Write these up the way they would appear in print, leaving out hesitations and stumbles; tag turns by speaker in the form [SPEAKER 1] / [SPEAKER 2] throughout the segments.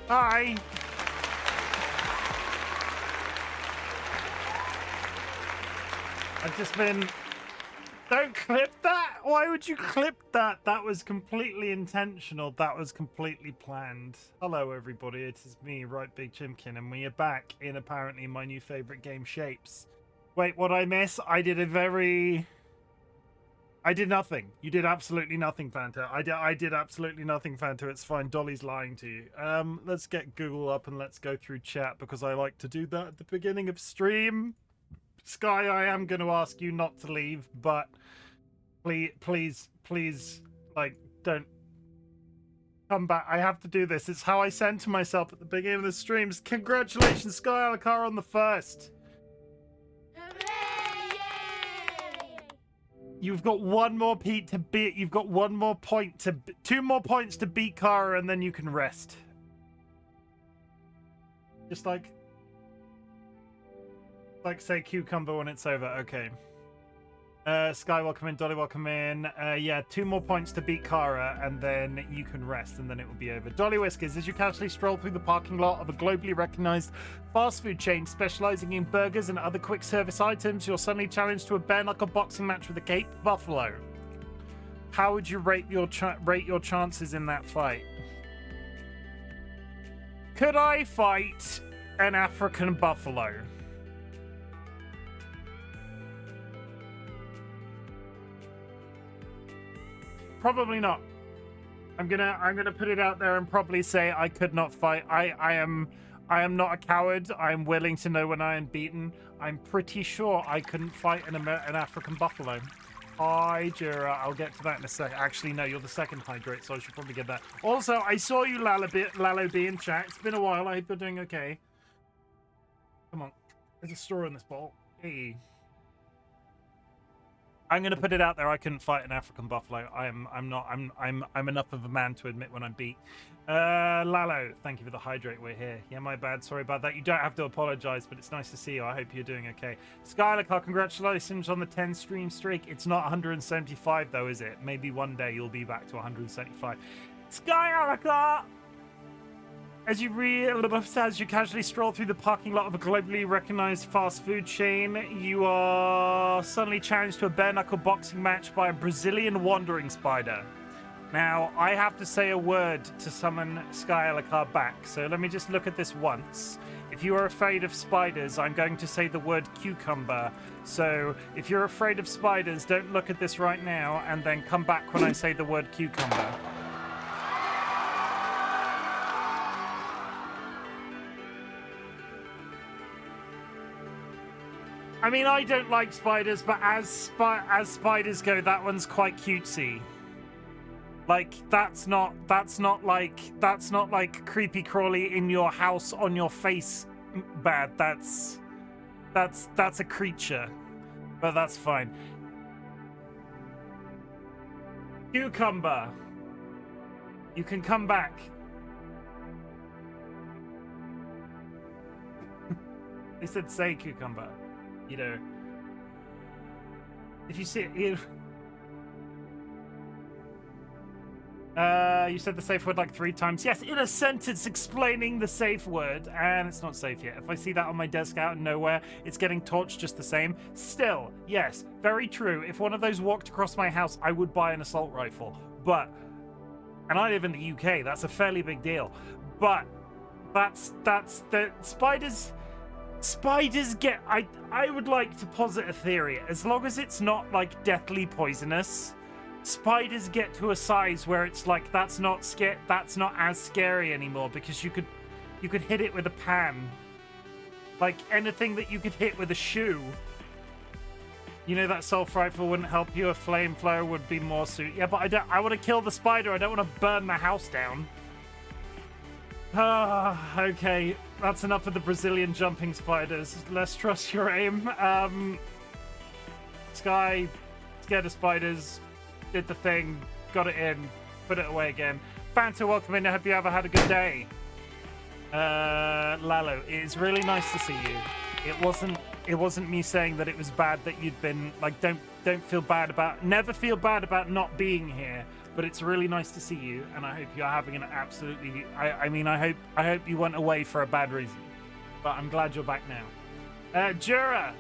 [SPEAKER 1] Hi. I've just been... Don't clip that! Why would you clip that? That was completely intentional. That was completely planned. Hello, everybody. It is me, RightBigChimken, and we are back in apparently my new favorite game, Shapes. Wait, what I miss? I did nothing. You did absolutely nothing, Fanta. I did absolutely nothing, Fanta. It's fine. Dolly's lying to you. Let's get Google up and let's go through chat because I like to do that at the beginning of stream. Sky, I am going to ask you not to leave, but please, like, don't come back. I have to do this. It's how I send to myself at the beginning of the streams. Congratulations, Sky Alakar, on the first.
[SPEAKER 2] Hooray!
[SPEAKER 1] You've got one more Pete to beat. You've got one more point to... 2 more points to beat Kara, and then you can rest. Just like say cucumber when it's over. Okay. Sky, welcome in. Dolly, welcome in. Yeah, 2 more points to beat Kara, and then you can rest, and then it will be over. DollyWhiskers, as you casually stroll through the parking lot of a globally recognized fast food chain specializing in burgers and other quick service items, you're suddenly challenged to a bare-knuckle boxing match with a Cape Buffalo. How would you rate your chances in that fight? Could I fight an African buffalo? Probably not. I'm gonna put it out there and probably say I could not fight. I am not a coward. I'm willing to know when I am beaten. I'm pretty sure I couldn't fight an African buffalo. Hi, Jura. I'll get to that in a sec. Actually, no, you're the second hydrate, so I should probably get that. Also, I saw you, Lalo B, in chat. It's been a while. I hope you're doing okay. Come on. There's a straw in this bowl. Hey. I'm gonna put it out there. I couldn't fight an African buffalo. I'm enough of a man to admit when I'm beat. Lalo, thank you for the hydrate. We're here. Yeah, my bad. Sorry about that. You don't have to apologize, but it's nice to see you. I hope you're doing okay. Skylar, congratulations on the 10 stream streak. It's not 175 though, is it? Maybe one day you'll be back to 175. Skylar, as you casually stroll through the parking lot of a globally recognized fast food chain, you are suddenly challenged to a bare-knuckle boxing match by a Brazilian wandering spider. Now, I have to say a word to summon Sky Alakar back, so let me just look at this once. If you are afraid of spiders, I'm going to say the word cucumber. So, if you're afraid of spiders, don't look at this right now, and then come back when I say the word cucumber. I mean, I don't like spiders, but as spiders go, that one's quite cutesy. Like, that's not like creepy crawly in your house on your face bad. That's a creature. But that's fine. Cucumber. You can come back. They said say cucumber. You know, if you see it, you said the safe word like 3 times. Yes, in a sentence explaining the safe word, and it's not safe yet. If I see that on my desk out of nowhere, it's getting torched just the same. Still, yes, very true. If one of those walked across my house, I would buy an assault rifle. But, and I live in the UK, that's a fairly big deal. But that's the Spiders get... I would like to posit a theory. As long as it's not, like, deathly poisonous, spiders get to a size where it's like, that's not as scary anymore, because you could hit it with a pan. Like, anything that you could hit with a shoe. You know, that assault rifle wouldn't help you. A flamethrower would be more suit. Yeah, but I want to kill the spider. I don't want to burn the house down. Okay. That's enough of the Brazilian jumping spiders. Let's trust your aim. Sky, scared of spiders, did the thing, got it in, put it away again. Fanta, welcome in. I hope you ever had a good day. Lalo, it is really nice to see you. It wasn't me saying that it was bad that you'd been like, don't feel bad about, never feel bad about not being here. but it's really nice to see you, and I hope you're having an absolutely. I hope you went away for a bad reason, but I'm glad you're back now. Jura,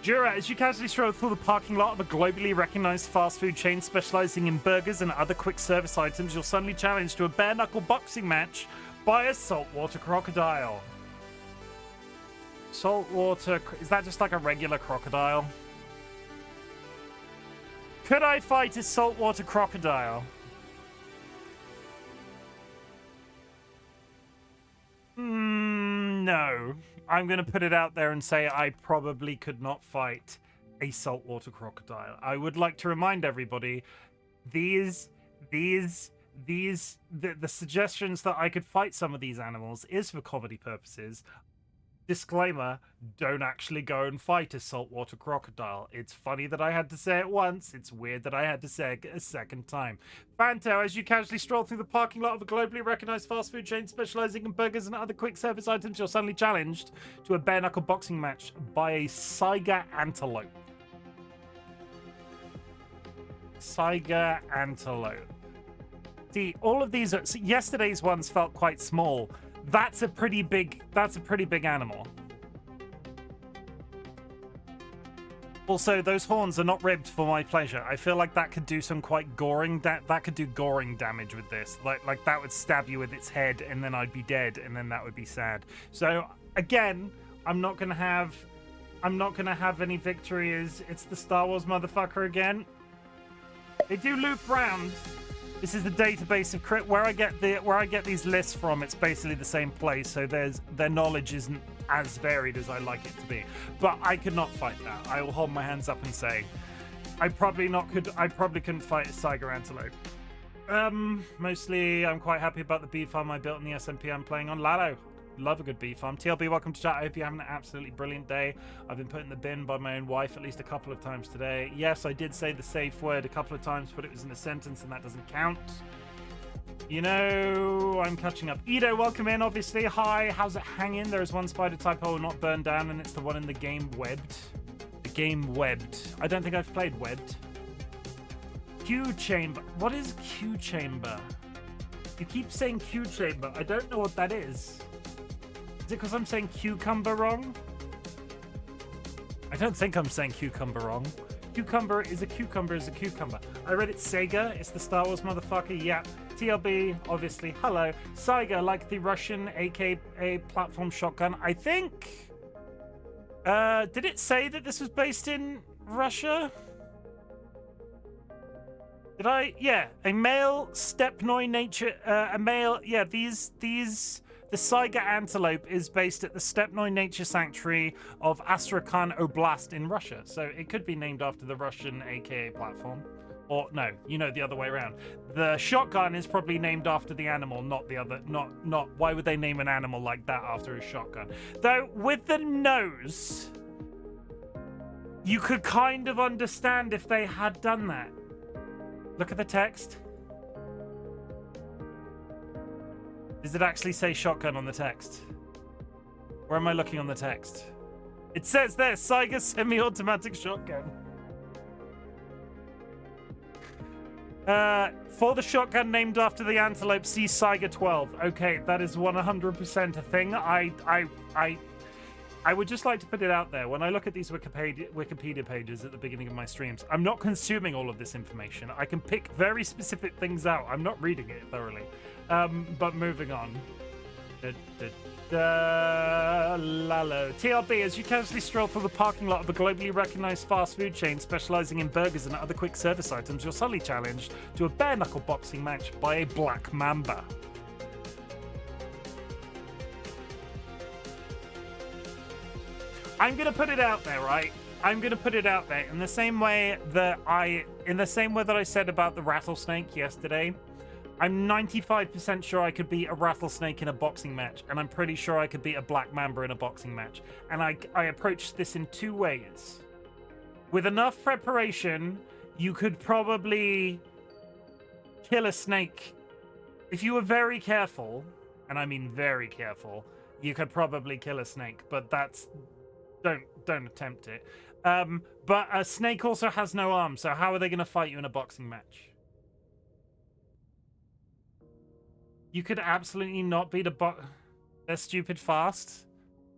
[SPEAKER 1] as you casually stroll through the parking lot of a globally recognized fast food chain specializing in burgers and other quick service items, you're suddenly challenged to a bare knuckle boxing match by a saltwater crocodile. Saltwater, is that just like a regular crocodile? Could I fight a saltwater crocodile? No. I'm going to put it out there and say I probably could not fight a saltwater crocodile. I would like to remind everybody, the suggestions that I could fight some of these animals is for comedy purposes. Disclaimer, don't actually go and fight a saltwater crocodile. It's funny that I had to say it once. It's weird that I had to say it a second time. Fanto, as you casually stroll through the parking lot of a globally recognized fast food chain specializing in burgers and other quick service items, you're suddenly challenged to a bare knuckle boxing match by a saiga antelope. Saiga antelope. See, all of these are... yesterday's ones felt quite small. That's a pretty big animal. Also, those horns are not ribbed for my pleasure. I feel like that could do some quite goring that could do goring damage with this. Like that would stab you with its head and then I'd be dead and then that would be sad. So again, I'm not gonna have any victories. It's the Star Wars motherfucker again. They do loop round. This is the database of where I get these lists from. It's basically the same place, so their knowledge isn't as varied as I like it to be. But I could not fight that. I will hold my hands up and say, I probably couldn't fight a Saiga antelope. Mostly, I'm quite happy about the bee farm I built in the SMP I'm playing on. Lalo, love a good bee farm. TLB, welcome to chat. I hope you're having an absolutely brilliant day. I've been put in the bin by my own wife at least a couple of times today. Yes, I did say the safe word a couple of times, but it was in a sentence and that doesn't count. You know, I'm catching up. Edo, welcome in, obviously. Hi, how's it hanging? There is one spider type hole not burned down, and it's the one in the game Webbed. The game Webbed. I don't think I've played Webbed. Q chamber. What is Q chamber? You keep saying Q chamber. I don't know what that is. Is it because I'm saying cucumber wrong? I don't think I'm saying cucumber wrong. Cucumber is a cucumber is a cucumber. I read it Sega. It's the Star Wars motherfucker. Yeah. TLB, obviously. Hello. Saiga, like the Russian AKA platform shotgun. I think... did it say that this was based in Russia? Did I? Yeah. A male Stepnoy nature... a male... Yeah, the Saiga antelope is based at the Stepnoy Nature Sanctuary of Astrakhan Oblast in Russia. So it could be named after the Russian AKA platform. Or no, the other way around. The shotgun is probably named after the animal, not the other. Not. Why would they name an animal like that after a shotgun? Though with the nose, you could kind of understand if they had done that. Look at the text. Does it actually say shotgun on the text? Where am I looking on the text? It says there, Saiga semi-automatic shotgun. For the shotgun named after the antelope, see Saiga 12. Okay, that is 100% a thing. I would just like to put it out there. When I look at these Wikipedia pages at the beginning of my streams, I'm not consuming all of this information. I can pick very specific things out. I'm not reading it thoroughly. But moving on. Lalo. TLB, as you casually stroll through the parking lot of a globally recognized fast food chain specializing in burgers and other quick service items, you're suddenly challenged to a bare knuckle boxing match by a black mamba. I'm gonna put it out there, right? I'm gonna put it out there in the same way that I said about the rattlesnake yesterday. I'm 95% sure I could beat a rattlesnake in a boxing match, and I'm pretty sure I could beat a black mamba in a boxing match. And I approached this in two ways. With enough preparation, you could probably kill a snake. If you were very careful, and I mean very careful, you could probably kill a snake, but that's... Don't attempt it. But a snake also has no arms, so how are they going to fight you in a boxing match? You could absolutely not beat a They're stupid fast.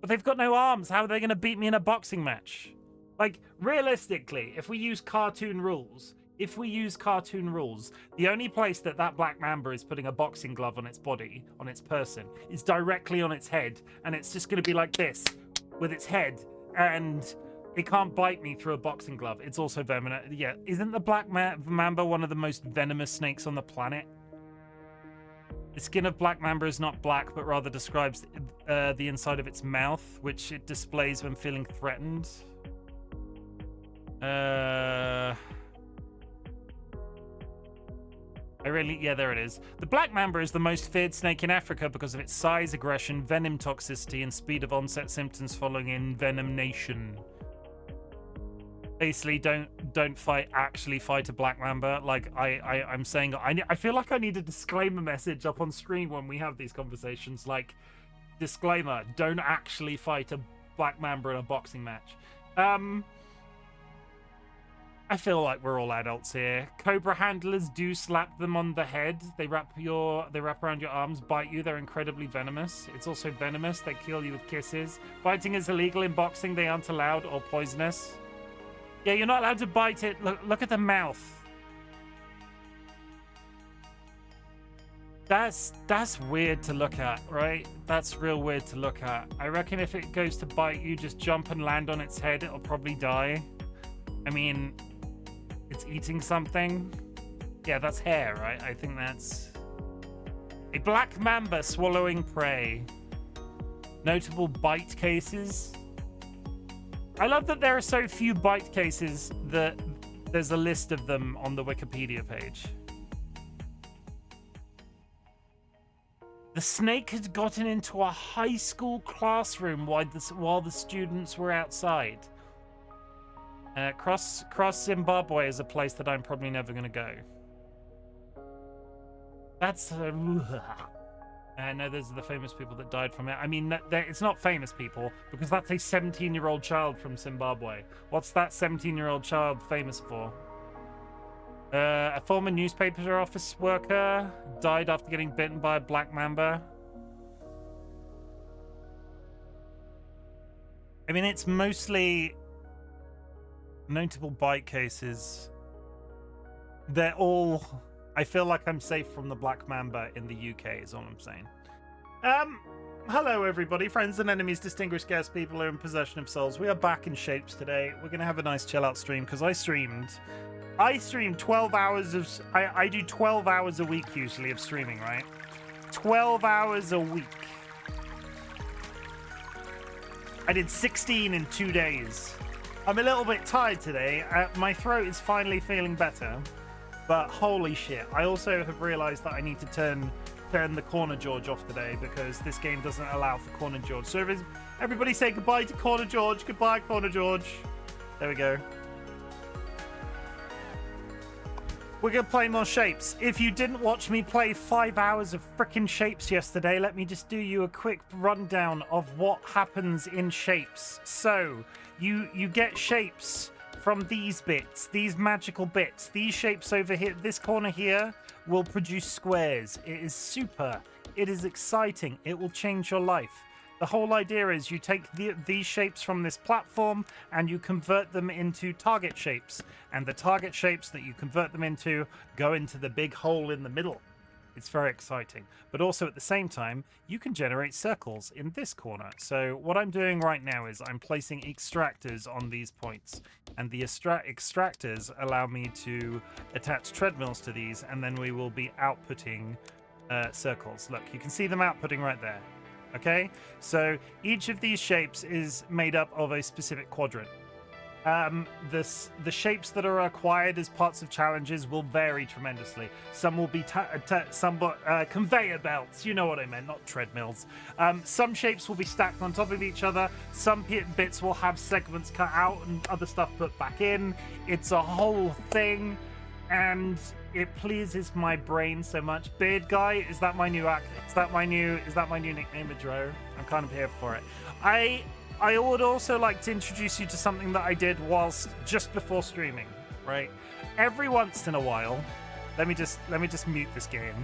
[SPEAKER 1] But they've got no arms. How are they going to beat me in a boxing match? Like, realistically, if we use cartoon rules, the only place that black mamba is putting a boxing glove on its body, on its person, is directly on its head. And it's just going to be like this, with its head. And it can't bite me through a boxing glove. It's also venomous. Yeah, isn't the black mamba one of the most venomous snakes on the planet? The skin of black mamba is not black, but rather describes the inside of its mouth, which it displays when feeling threatened. Yeah, there it is. The black mamba is the most feared snake in Africa because of its size, aggression, venom toxicity, and speed of onset symptoms following envenomation. Basically, don't actually fight a black mamba. Like I'm saying, I feel like I need a disclaimer message up on screen when we have these conversations. Like, disclaimer: don't actually fight a black mamba in a boxing match. I feel like we're all adults here. Cobra handlers do slap them on the head. They wrap around your arms, bite you. They're incredibly venomous. It's also venomous. They kill you with kisses. Biting is illegal in boxing. They aren't allowed or poisonous. Yeah, you're not allowed to bite it. Look at the mouth. That's weird to look at, right? That's real weird to look at. I reckon if it goes to bite you, just jump and land on its head. It'll probably die. I mean, it's eating something. Yeah, that's hair, right? I think that's a black mamba swallowing prey. Notable bite cases. I love that there are so few bite cases that there's a list of them on the Wikipedia page. The snake had gotten into a high school classroom while the students were outside. Cross Zimbabwe is a place that I'm probably never going to go. That's... no, those are the famous people that died from it. I mean, it's not famous people, because that's a 17-year-old child from Zimbabwe. What's that 17-year-old child famous for? A former newspaper office worker died after getting bitten by a black mamba. I mean, it's mostly notable bite cases. They're all... I feel like I'm safe from the black mamba in the UK, is all I'm saying. Hello everybody, friends and enemies, distinguished guests, people who are in possession of souls. We are back in Shapes today. We're going to have a nice chill out stream, because I streamed 12 hours of... I do 12 hours a week usually of streaming, right? 12 hours a week. I did 16 in 2 days. I'm a little bit tired today. My throat is finally feeling better. But holy shit, I also have realized that I need to turn the Corner George off today because this game doesn't allow for Corner George. So everybody say goodbye to Corner George. Goodbye, Corner George. There we go. We're going to play more Shapes. If you didn't watch me play 5 hours of frickin' Shapes yesterday, let me just do you a quick rundown of what happens in Shapes. So, you get Shapes from these bits, these magical bits. These shapes over here, this corner here, will produce squares. It is super. It is exciting. It will change your life. The whole idea is you take these shapes from this platform and you convert them into target shapes. And the target shapes that you convert them into go into the big hole in the middle. It's very exciting. But also at the same time, you can generate circles in this corner. So what I'm doing right now is I'm placing extractors on these points. And the extractors allow me to attach treadmills to these, and then we will be outputting circles. Look, you can see them outputting right there. Okay? So each of these shapes is made up of a specific quadrant. The shapes that are acquired as parts of challenges will vary tremendously. Some will be conveyor belts, you know what I meant, not treadmills. Some shapes will be stacked on top of each other. Some bits will have segments cut out and other stuff put back in. It's a whole thing, and it pleases my brain so much. Beard Guy, is that my new act? Is that my new nickname, Adro? I'm kind of here for it. I would also like to introduce you to something that I did whilst just before streaming, right? Every once in a while, let me just mute this game.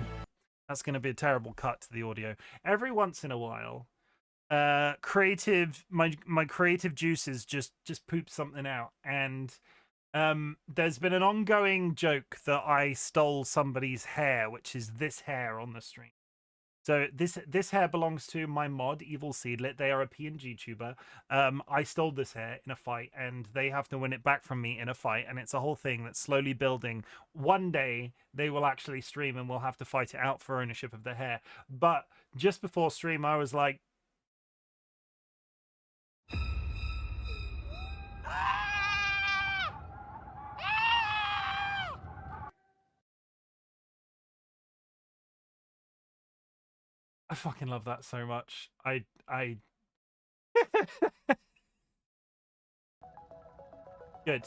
[SPEAKER 1] That's going to be a terrible cut to the audio. Every once in a while, my creative juices just poop something out, and there's been an ongoing joke that I stole somebody's hair, which is this hair on the stream. So this hair belongs to my mod, Evil Seedlit. They are a PNG tuber. I stole this hair in a fight, and they have to win it back from me in a fight, and it's a whole thing that's slowly building. One day, they will actually stream, and we'll have to fight it out for ownership of the hair. But just before stream, I was like... I fucking love that so much. I Good.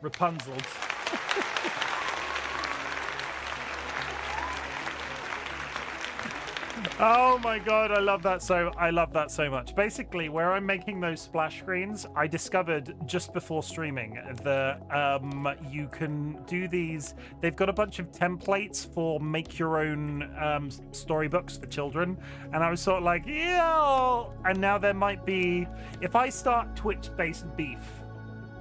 [SPEAKER 1] Rapunzel. Oh my god, I love that so much. Basically, where I'm making those splash screens, I discovered just before streaming that you can do these. They've got a bunch of templates for make your own storybooks for children, and I was sort of like, yeah. And now there might be, if I start Twitch-based beef,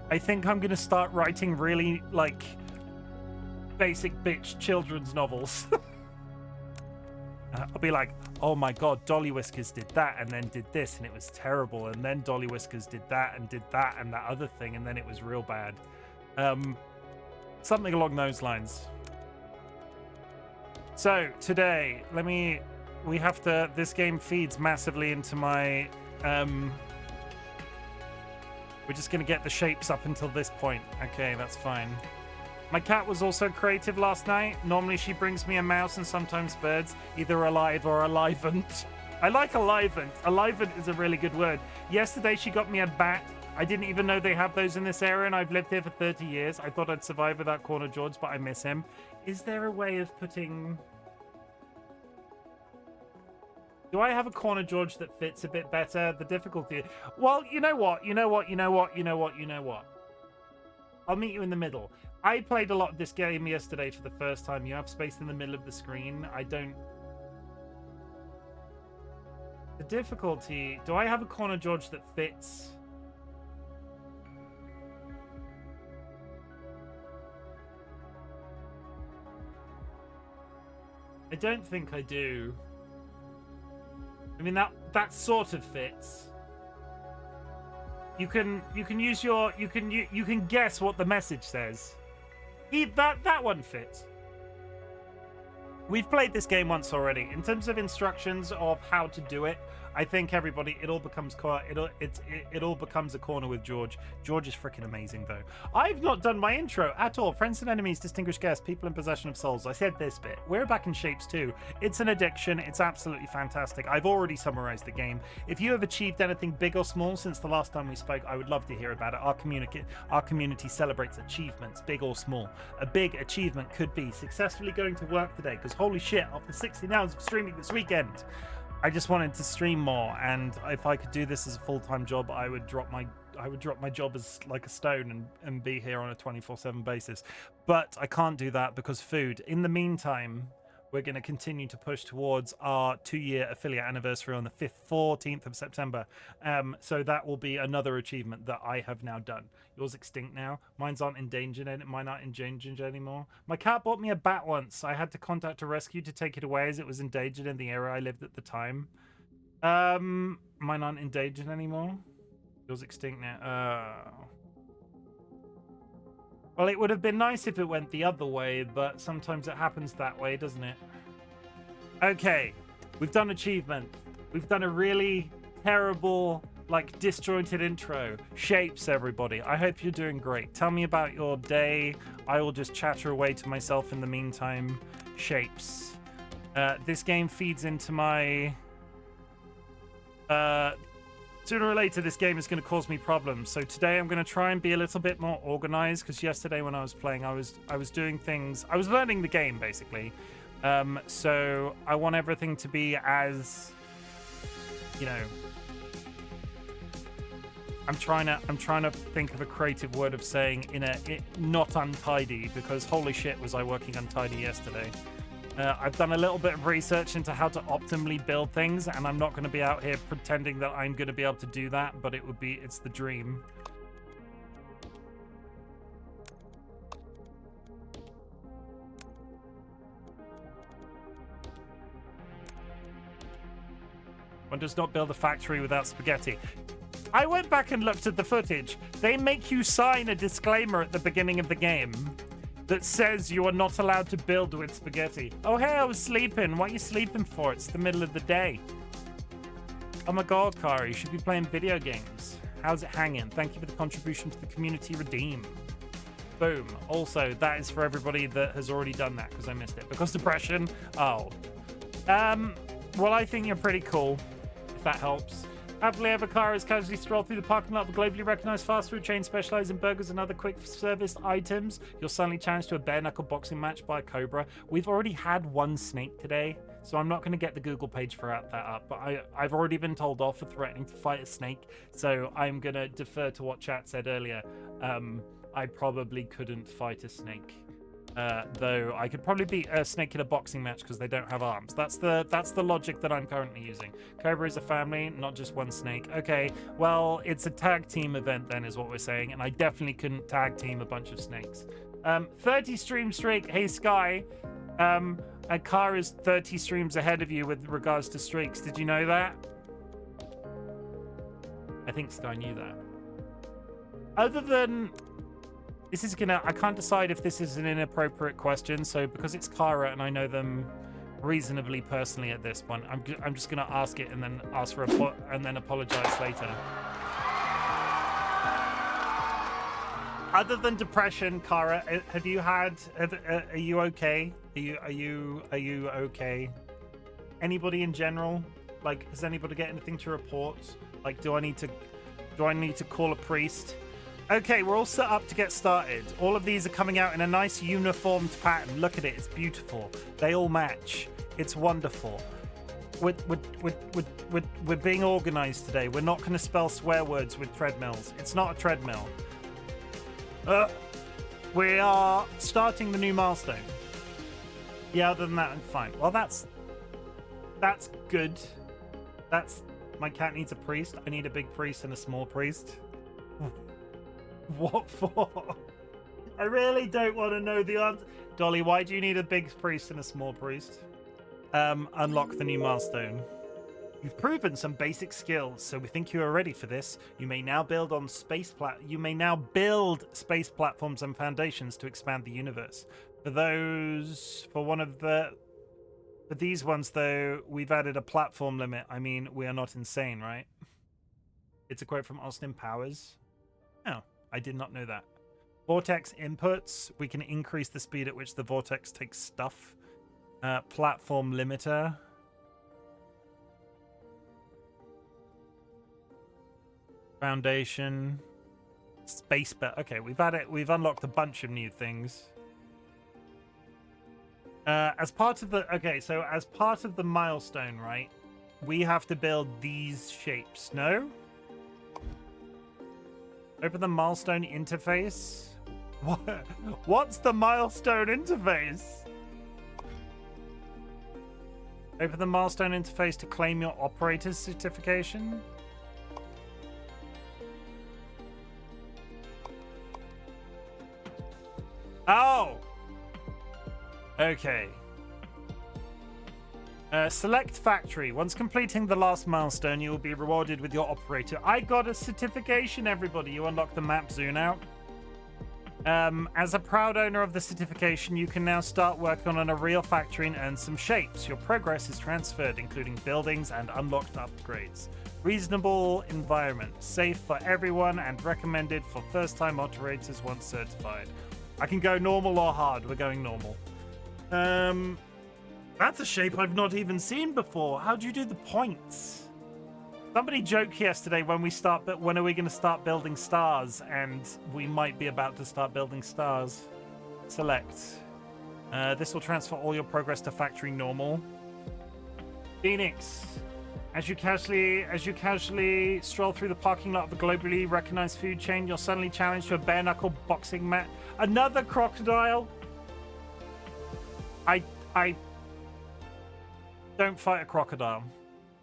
[SPEAKER 1] I think I'm gonna start writing really like basic bitch children's novels. I'll be like, oh my god, DollyWhiskers did that and then did this and it was terrible, and then DollyWhiskers did that and that other thing and then it was real bad. Something along those lines. So today, this game feeds massively into my, we're just gonna get the shapes up until this point. Okay, that's fine. My cat was also creative last night. Normally she brings me a mouse and sometimes birds, either alive or alivened. I like alivened. Alivened is a really good word. Yesterday she got me a bat. I didn't even know they have those in this area, and I've lived here for 30 years. I thought I'd survive without Corner George, but I miss him. Is there a way of putting... Do I have a Corner George that fits a bit better? The difficulty... Well, you know what? I'll meet you in the middle. I played a lot of this game yesterday for the first time. You have space in the middle of the screen. I don't... The difficulty... Do I have a Corner George that fits? I don't think I do. I mean, that sort of fits. You can use your you can guess what the message says. That one fits. We've played this game once already. In terms of instructions of how to do it, I think everybody, it all becomes a corner with George. George is freaking amazing, though. I've not done my intro at all. Friends and enemies, distinguished guests, people in possession of souls. I said this bit. We're back in Shapes 2. It's an addiction. It's absolutely fantastic. I've already summarized the game. If you have achieved anything big or small since the last time we spoke, I would love to hear about it. Our community celebrates achievements, big or small. A big achievement could be successfully going to work today, because holy shit, after 16 hours of streaming this weekend, I just wanted to stream more, and if I could do this as a full-time job, I would drop my job as like a stone and be here on a 24/7 basis. But I can't do that because food. In the meantime, we're going to continue to push towards our 2-year affiliate anniversary on the 14th of September. So that will be another achievement that I have now done. Yours extinct now. Mine aren't endangered anymore. My cat bought me a bat once. I had to contact a rescue to take it away as it was endangered in the area I lived at the time. Mine aren't endangered anymore. Yours extinct now. Well, it would have been nice if it went the other way, but sometimes it happens that way, doesn't it? Okay, we've done achievement. We've done a really terrible, like, disjointed intro. Shapes, everybody. I hope you're doing great. Tell me about your day. I will just chatter away to myself in the meantime. Shapes. This game feeds into my... Sooner or later, this game is going to cause me problems. So today I'm going to try and be a little bit more organized, because yesterday when I was playing, I was doing things. I was learning the game, basically. So I want everything to be as, you know... I'm trying to think of a creative word of saying not untidy, because holy shit was I working untidy yesterday. I've done a little bit of research into how to optimally build things, and I'm not going to be out here pretending that I'm going to be able to do that, but it's the dream. One does not build a factory without spaghetti. I went back and looked at the footage. They make you sign a disclaimer at the beginning of the game that says you are not allowed to build with spaghetti. Oh, hey, I was sleeping. What are you sleeping for? It's the middle of the day. Oh my god, Kari, you should be playing video games. How's it hanging? Thank you for the contribution to the community redeem. Boom. Also, that is for everybody that has already done that because I missed it. Because depression. Oh. Well, I think you're pretty cool, if that helps. Happily ever, cars casually stroll through the parking lot of a globally recognized fast food chain specializing in burgers and other quick service items. You're suddenly challenged to a bare knuckle boxing match by a cobra. We've already had one snake today, so I'm not going to get the Google page for that up. But I've already been told off for threatening to fight a snake, so I'm going to defer to what chat said earlier. I probably couldn't fight a snake. Though I could probably beat a snake in a boxing match because they don't have arms. That's the logic that I'm currently using. Cobra is a family, not just one snake. Okay, well, it's a tag team event then is what we're saying, and I definitely couldn't tag team a bunch of snakes. 30 stream streak. Hey, Sky. Akar is 30 streams ahead of you with regards to streaks. Did you know that? I think Sky knew that. Other than... I can't decide if this is an inappropriate question, so because it's Kara and I know them reasonably personally at this point, I'm just gonna ask it and then ask for and then apologize later. Other than depression, Kara, have you had? Are you okay? Are you okay? Anybody in general? Like, has anybody got anything to report? Like, do I need to call a priest? Okay, we're all set up to get started. All of these are coming out in a nice uniformed pattern. Look at it, it's beautiful. They all match. It's wonderful. We're being organized today. We're not going to spell swear words with treadmills. It's not a treadmill. We are starting the new milestone. Yeah, other than that, I'm fine. Well, that's good. My cat needs a priest. I need a big priest and a small priest. What for? I really don't want to know the answer. Dolly, why do you need a big priest and a small priest? Unlock the new milestone. You've proven some basic skills, so we think you are ready for this. You may now build space platforms and foundations to expand the universe. For these ones though, we've added a platform limit. I mean, we are not insane, right? It's a quote from Austin Powers. Oh. I did not know that. Vortex inputs. We can increase the speed at which the vortex takes stuff. Platform limiter. Foundation. Space bet. Okay, we've unlocked a bunch of new things. As part of the milestone, right? We have to build these shapes. No? Open the milestone interface. What's the milestone interface? Open the milestone interface to claim your operator's certification. Oh! Okay. Select factory. Once completing the last milestone, you will be rewarded with your operator. I got a certification, everybody. You unlock the map zoom out. As a proud owner of the certification, you can now start working on a real factory and earn some shapes. Your progress is transferred, including buildings and unlocked upgrades. Reasonable environment. Safe for everyone and recommended for first-time operators once certified. I can go normal or hard. We're going normal. That's a shape I've not even seen before. How do you do the points? Somebody joked yesterday when are we going to start building stars? And we might be about to start building stars. Select. This will transfer all your progress to factory normal. Phoenix. As you casually stroll through the parking lot of a globally recognized food chain, you're suddenly challenged to a bare knuckle boxing match. Another crocodile. Don't fight a crocodile.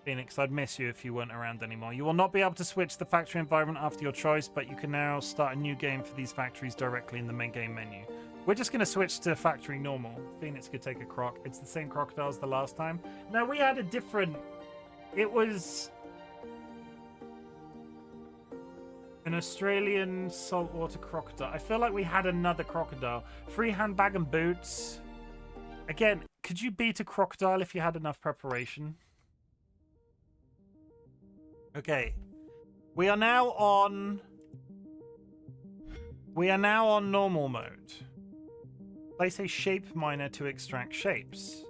[SPEAKER 1] Phoenix, I'd miss you if you weren't around anymore. You will not be able to switch the factory environment after your choice, but you can now start a new game for these factories directly in the main game menu. We're just going to switch to factory normal. Phoenix could take a croc. It's the same crocodile as the last time. No, we had a different... It was... an Australian saltwater crocodile. I feel like we had another crocodile. Free handbag and boots. Again, could you beat a crocodile if you had enough preparation? Okay. We are now on normal mode. Place a shape miner to extract shapes.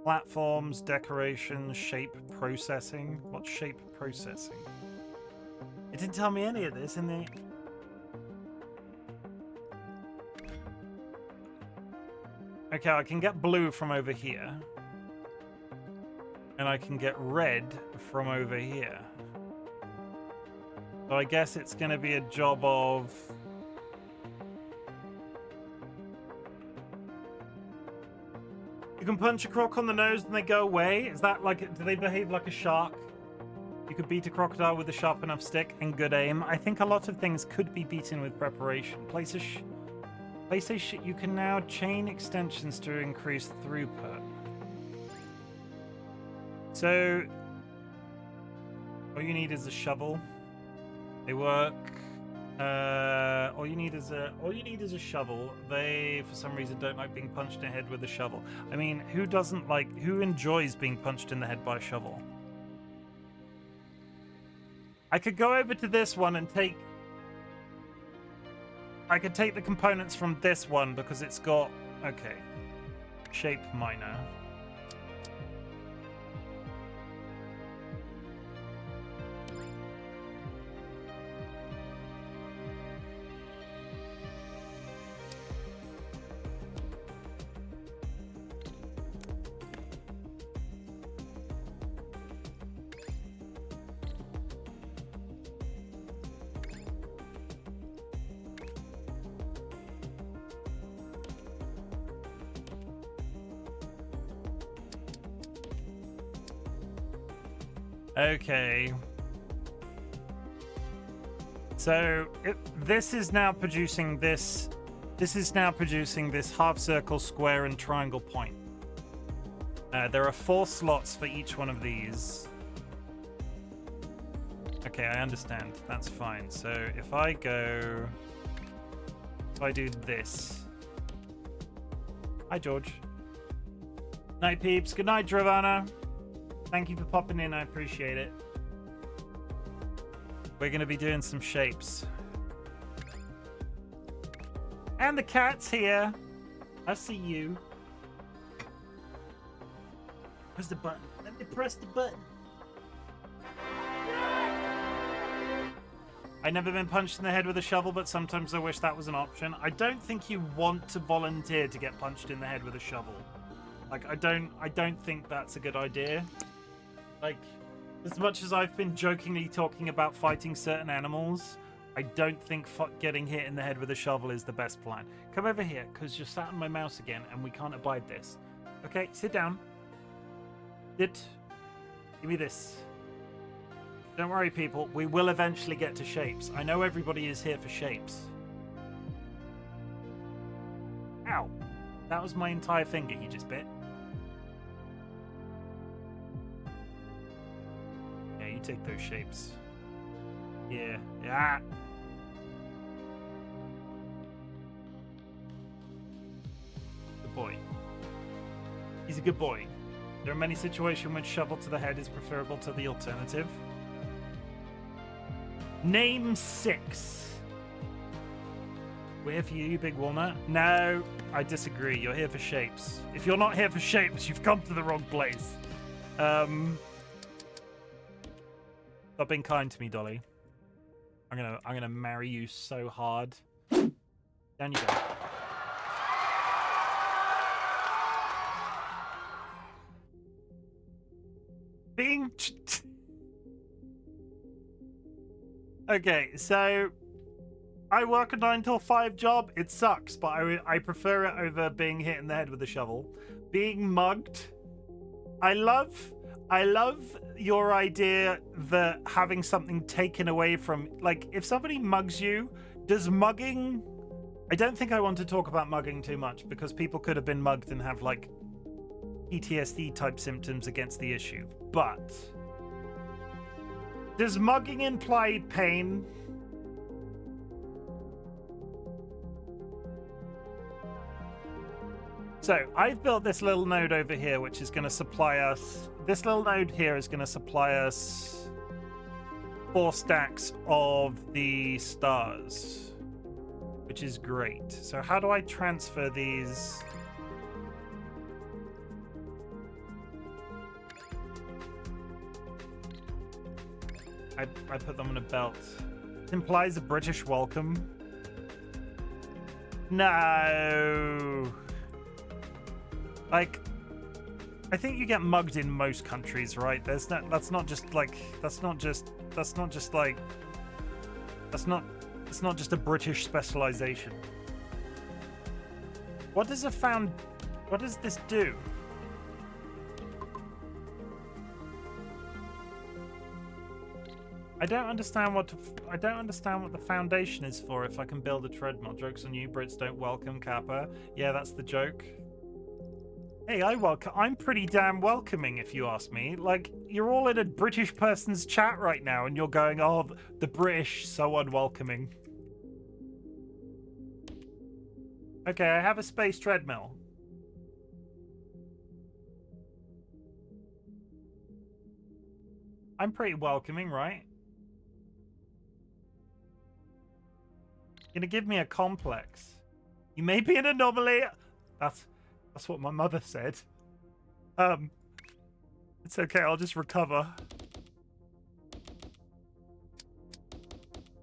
[SPEAKER 1] Platforms, decorations, shape processing. What's shape processing? It didn't tell me any of this in the... Okay, I can get blue from over here. And I can get red from over here. So I guess it's going to be a job of... You can punch a croc on the nose and they go away? Is that like... Do they behave like a shark? You could beat a crocodile with a sharp enough stick and good aim. I think a lot of things could be beaten with preparation. You can now chain extensions to increase throughput. So, all you need is a shovel. They work. All you need is a shovel. They, for some reason, don't like being punched in the head with a shovel. I mean, who enjoys being punched in the head by a shovel? I could go over to this one and take... I could take the components from this one because it's got... Okay. Shape miner. Okay. So this is now producing this. This is now producing this half circle, square, and triangle point. There are 4 slots for each one of these. Okay, I understand. That's fine. So if I do this. Hi, George. Night, peeps. Good night, Dravana. Thank you for popping in. I appreciate it. We're going to be doing some shapes. And the cat's here. I see you. Press the button. Let me press the button. I've never been punched in the head with a shovel, but sometimes I wish that was an option. I don't think you want to volunteer to get punched in the head with a shovel. Like, I don't think that's a good idea. Like, as much as I've been jokingly talking about fighting certain animals, I don't think getting hit in the head with a shovel is the best plan. Come over here, because you're sat on my mouse again, and we can't abide this. Okay, sit down. Sit. Give me this. Don't worry, people. We will eventually get to shapes. I know everybody is here for shapes. Ow. That was my entire finger he just bit. Yeah, you take those shapes. Yeah. Yeah. Good boy. He's a good boy. There are many situations when shovel to the head is preferable to the alternative. Name 6. We're here for you, you big walnut. No, I disagree. You're here for shapes. If you're not here for shapes, you've come to the wrong place. Stop being kind to me, Dolly. I'm gonna marry you so hard. Down you go. Being... Okay, so I work a 9 till 5 job. It sucks, but I prefer it over being hit in the head with a shovel. Being mugged. I love your idea that having something taken away from, like, if somebody mugs you, does mugging... I don't think I want to talk about mugging too much because people could have been mugged and have, like, PTSD type symptoms against the issue. But does mugging imply pain? So I've built this little node over here, which is going to supply us... This little node here is going to supply us 4 stacks of the stars, which is great. So how do I transfer these? I put them in a belt. It implies a British welcome. No. Like, I think you get mugged in most countries, right? That's not just a British specialization. What does this do? I don't understand what the foundation is for if I can build a treadmill. Joke's on you, Brits don't welcome Kappa. Yeah, that's the joke. Hey, I'm pretty damn welcoming, if you ask me. Like, you're all in a British person's chat right now, and you're going, oh, the British, so unwelcoming. Okay, I have a space treadmill. I'm pretty welcoming, right? Gonna give me a complex. You may be an anomaly. That's what my mother said. It's okay, I'll just recover.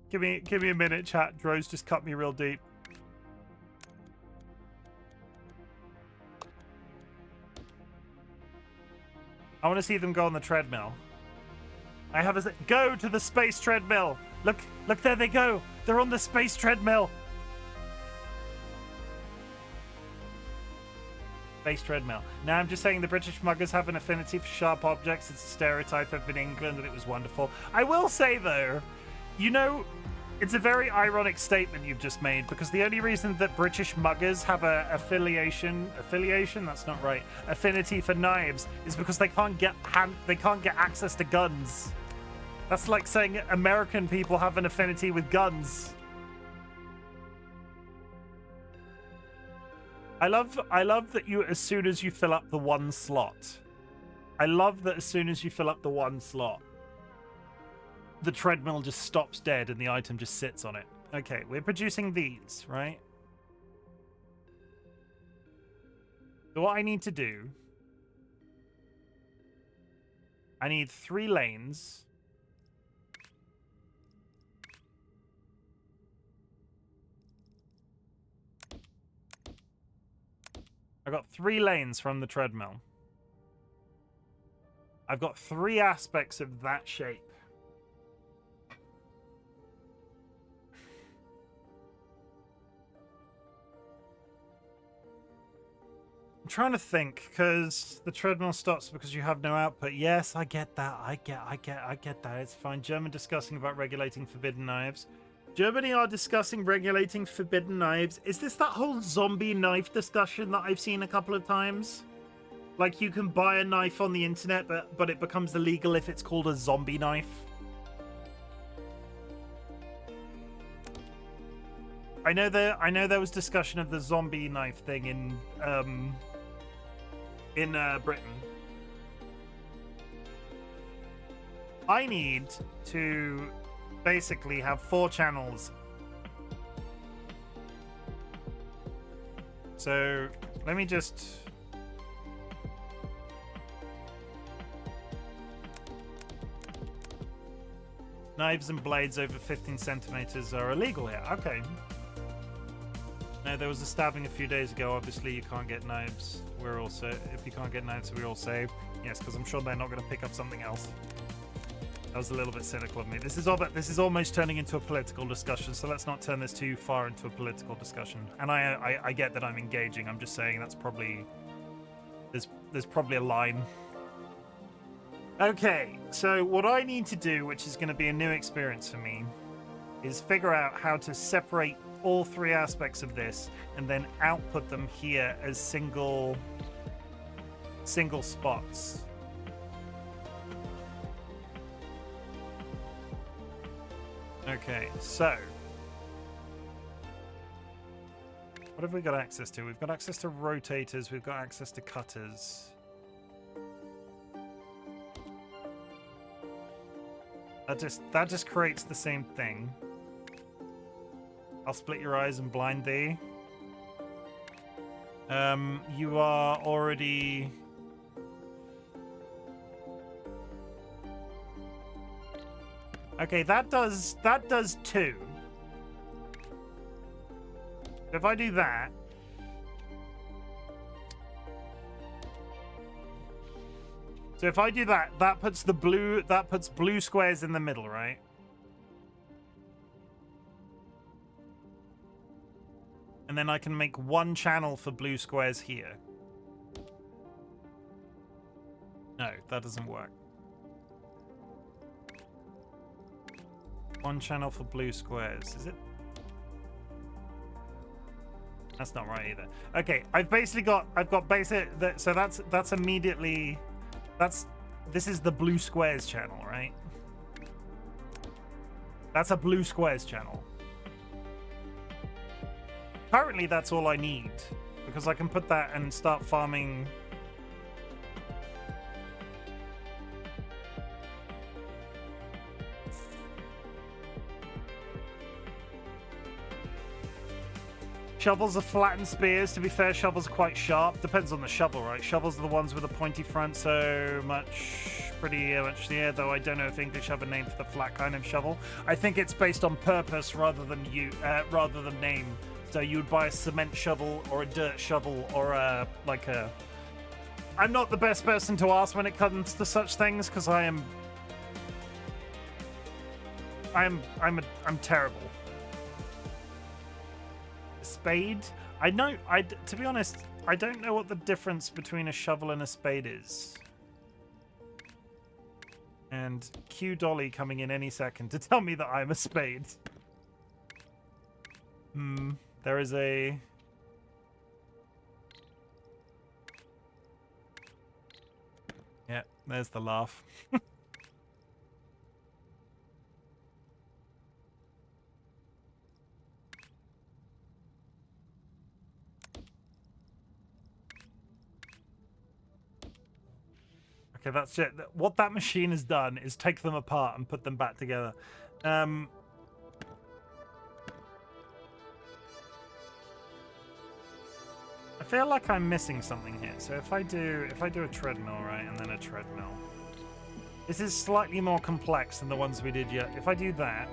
[SPEAKER 1] Give me a minute, chat. Dro's just cut me real deep. I want to see them go on the treadmill. I have a... Go to the space treadmill! Look, there they go! They're on the space treadmill! Space treadmill. Now I'm just saying the British muggers have an affinity for sharp objects. It's a stereotype of in England and it was wonderful. I will say, though, you know, it's a very ironic statement you've just made because the only reason that British muggers have a affiliation, that's not right, affinity for knives is because they can't get access to guns. That's like saying American people have an affinity with guns. I love that you, as soon as you fill up the one slot, the treadmill just stops dead and the item just sits on it. Okay, we're producing these, right? So what I need to do, I need 3 lanes. I've got 3 lanes from the treadmill. I've got 3 aspects of that shape. I'm trying to think, because the treadmill stops because you have no output. Yes, I get that. I get that. It's fine. German discussing about regulating forbidden knives. Germany are discussing regulating forbidden knives. Is this that whole zombie knife discussion that I've seen a couple of times? Like, you can buy a knife on the internet, but it becomes illegal if it's called a zombie knife. I know there was discussion of the zombie knife thing in Britain. I need to basically have 4 channels. So let me just... Knives and blades over 15 centimeters are illegal here. Okay. No, there was a stabbing a few days ago. Obviously, you can't get knives. We're also... If you can't get knives, we're all saved. Yes, because I'm sure they're not going to pick up something else. That was a little bit cynical of me. This is almost turning into a political discussion, so let's not turn this too far into a political discussion. And I get that I'm engaging. I'm just saying that's probably there's probably a line. Okay, so what I need to do, which is going to be a new experience for me, is figure out how to separate all three aspects of this and then output them here as single spots. Okay, so what have we got access to? We've got access to rotators, we've got access to cutters. That just creates the same thing. I'll split your eyes and blind thee. You are already... Okay, that does 2. If I do that... So if I do that, that puts blue squares in the middle, right? And then I can make one channel for blue squares here. No, that doesn't work. One channel for blue squares, is it? That's not right either. Okay, I've got basic, so that's immediately, this is the blue squares channel, right? That's a blue squares channel. Currently, that's all I need, because I can put that and start farming. Shovels are flattened spears. To be fair, shovels are quite sharp. Depends on the shovel, right? Shovels are the ones with a pointy front, so pretty much yeah, though I don't know if English have a name for the flat kind of shovel. I think it's based on purpose rather than name. So you would buy a cement shovel or a dirt shovel or I'm not the best person to ask when it comes to such things because I'm terrible. Spade? To be honest, I don't know what the difference between a shovel and a spade is. And Q Dolly coming in any second to tell me that I'm a spade. There is a... Yeah, there's the laugh. Okay, that's it. What that machine has done is take them apart and put them back together. I feel like I'm missing something here. So if I do a treadmill, right, and then a treadmill. This is slightly more complex than the ones we did yet. If I do that.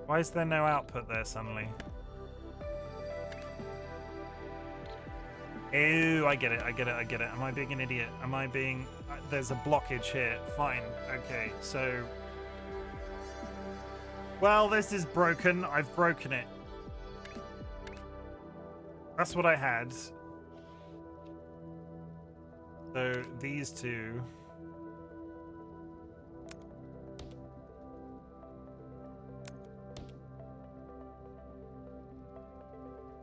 [SPEAKER 1] Why is there no output there suddenly? Oh, I get it. Am I being an idiot? Am I being... There's a blockage here. Fine. Okay, so... Well, this is broken. I've broken it. That's what I had. So, these two...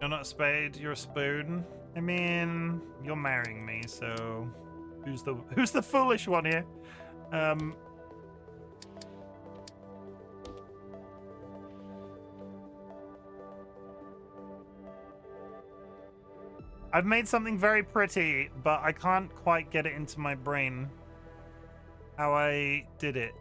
[SPEAKER 1] You're not a spade, you're a spoon. I mean, you're marrying me, so who's the foolish one here? I've made something very pretty, but I can't quite get it into my brain how I did it.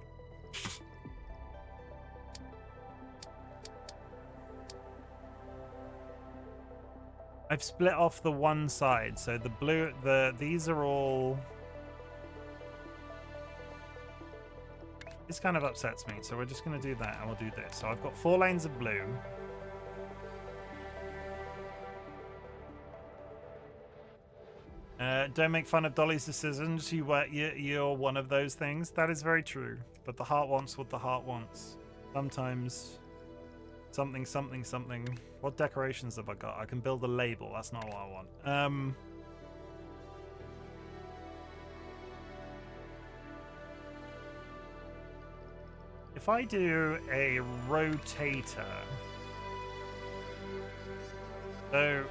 [SPEAKER 1] I've split off the one side, so the blue, these are all... This kind of upsets me, so we're just going to do that, and we'll do this. So I've got 4 lanes of blue. Don't make fun of Dolly's decisions. You're one of those things. That is very true. But the heart wants what the heart wants. Sometimes something, something, something. What decorations have I got? I can build a label. That's not what I want. If I do a rotator, so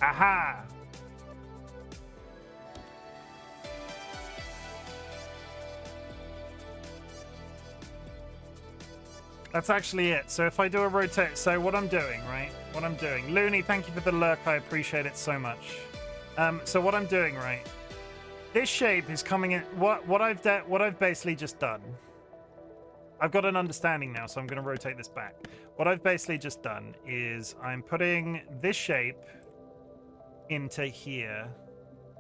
[SPEAKER 1] aha! That's actually it. So if I do a rotate, so what I'm doing, right? What I'm doing. Looney, thank you for the lurk. I appreciate it so much. So what I'm doing, right? This shape is coming in. What I've basically just done. I've got an understanding now, so I'm going to rotate this back. What I've basically just done is I'm putting this shape into here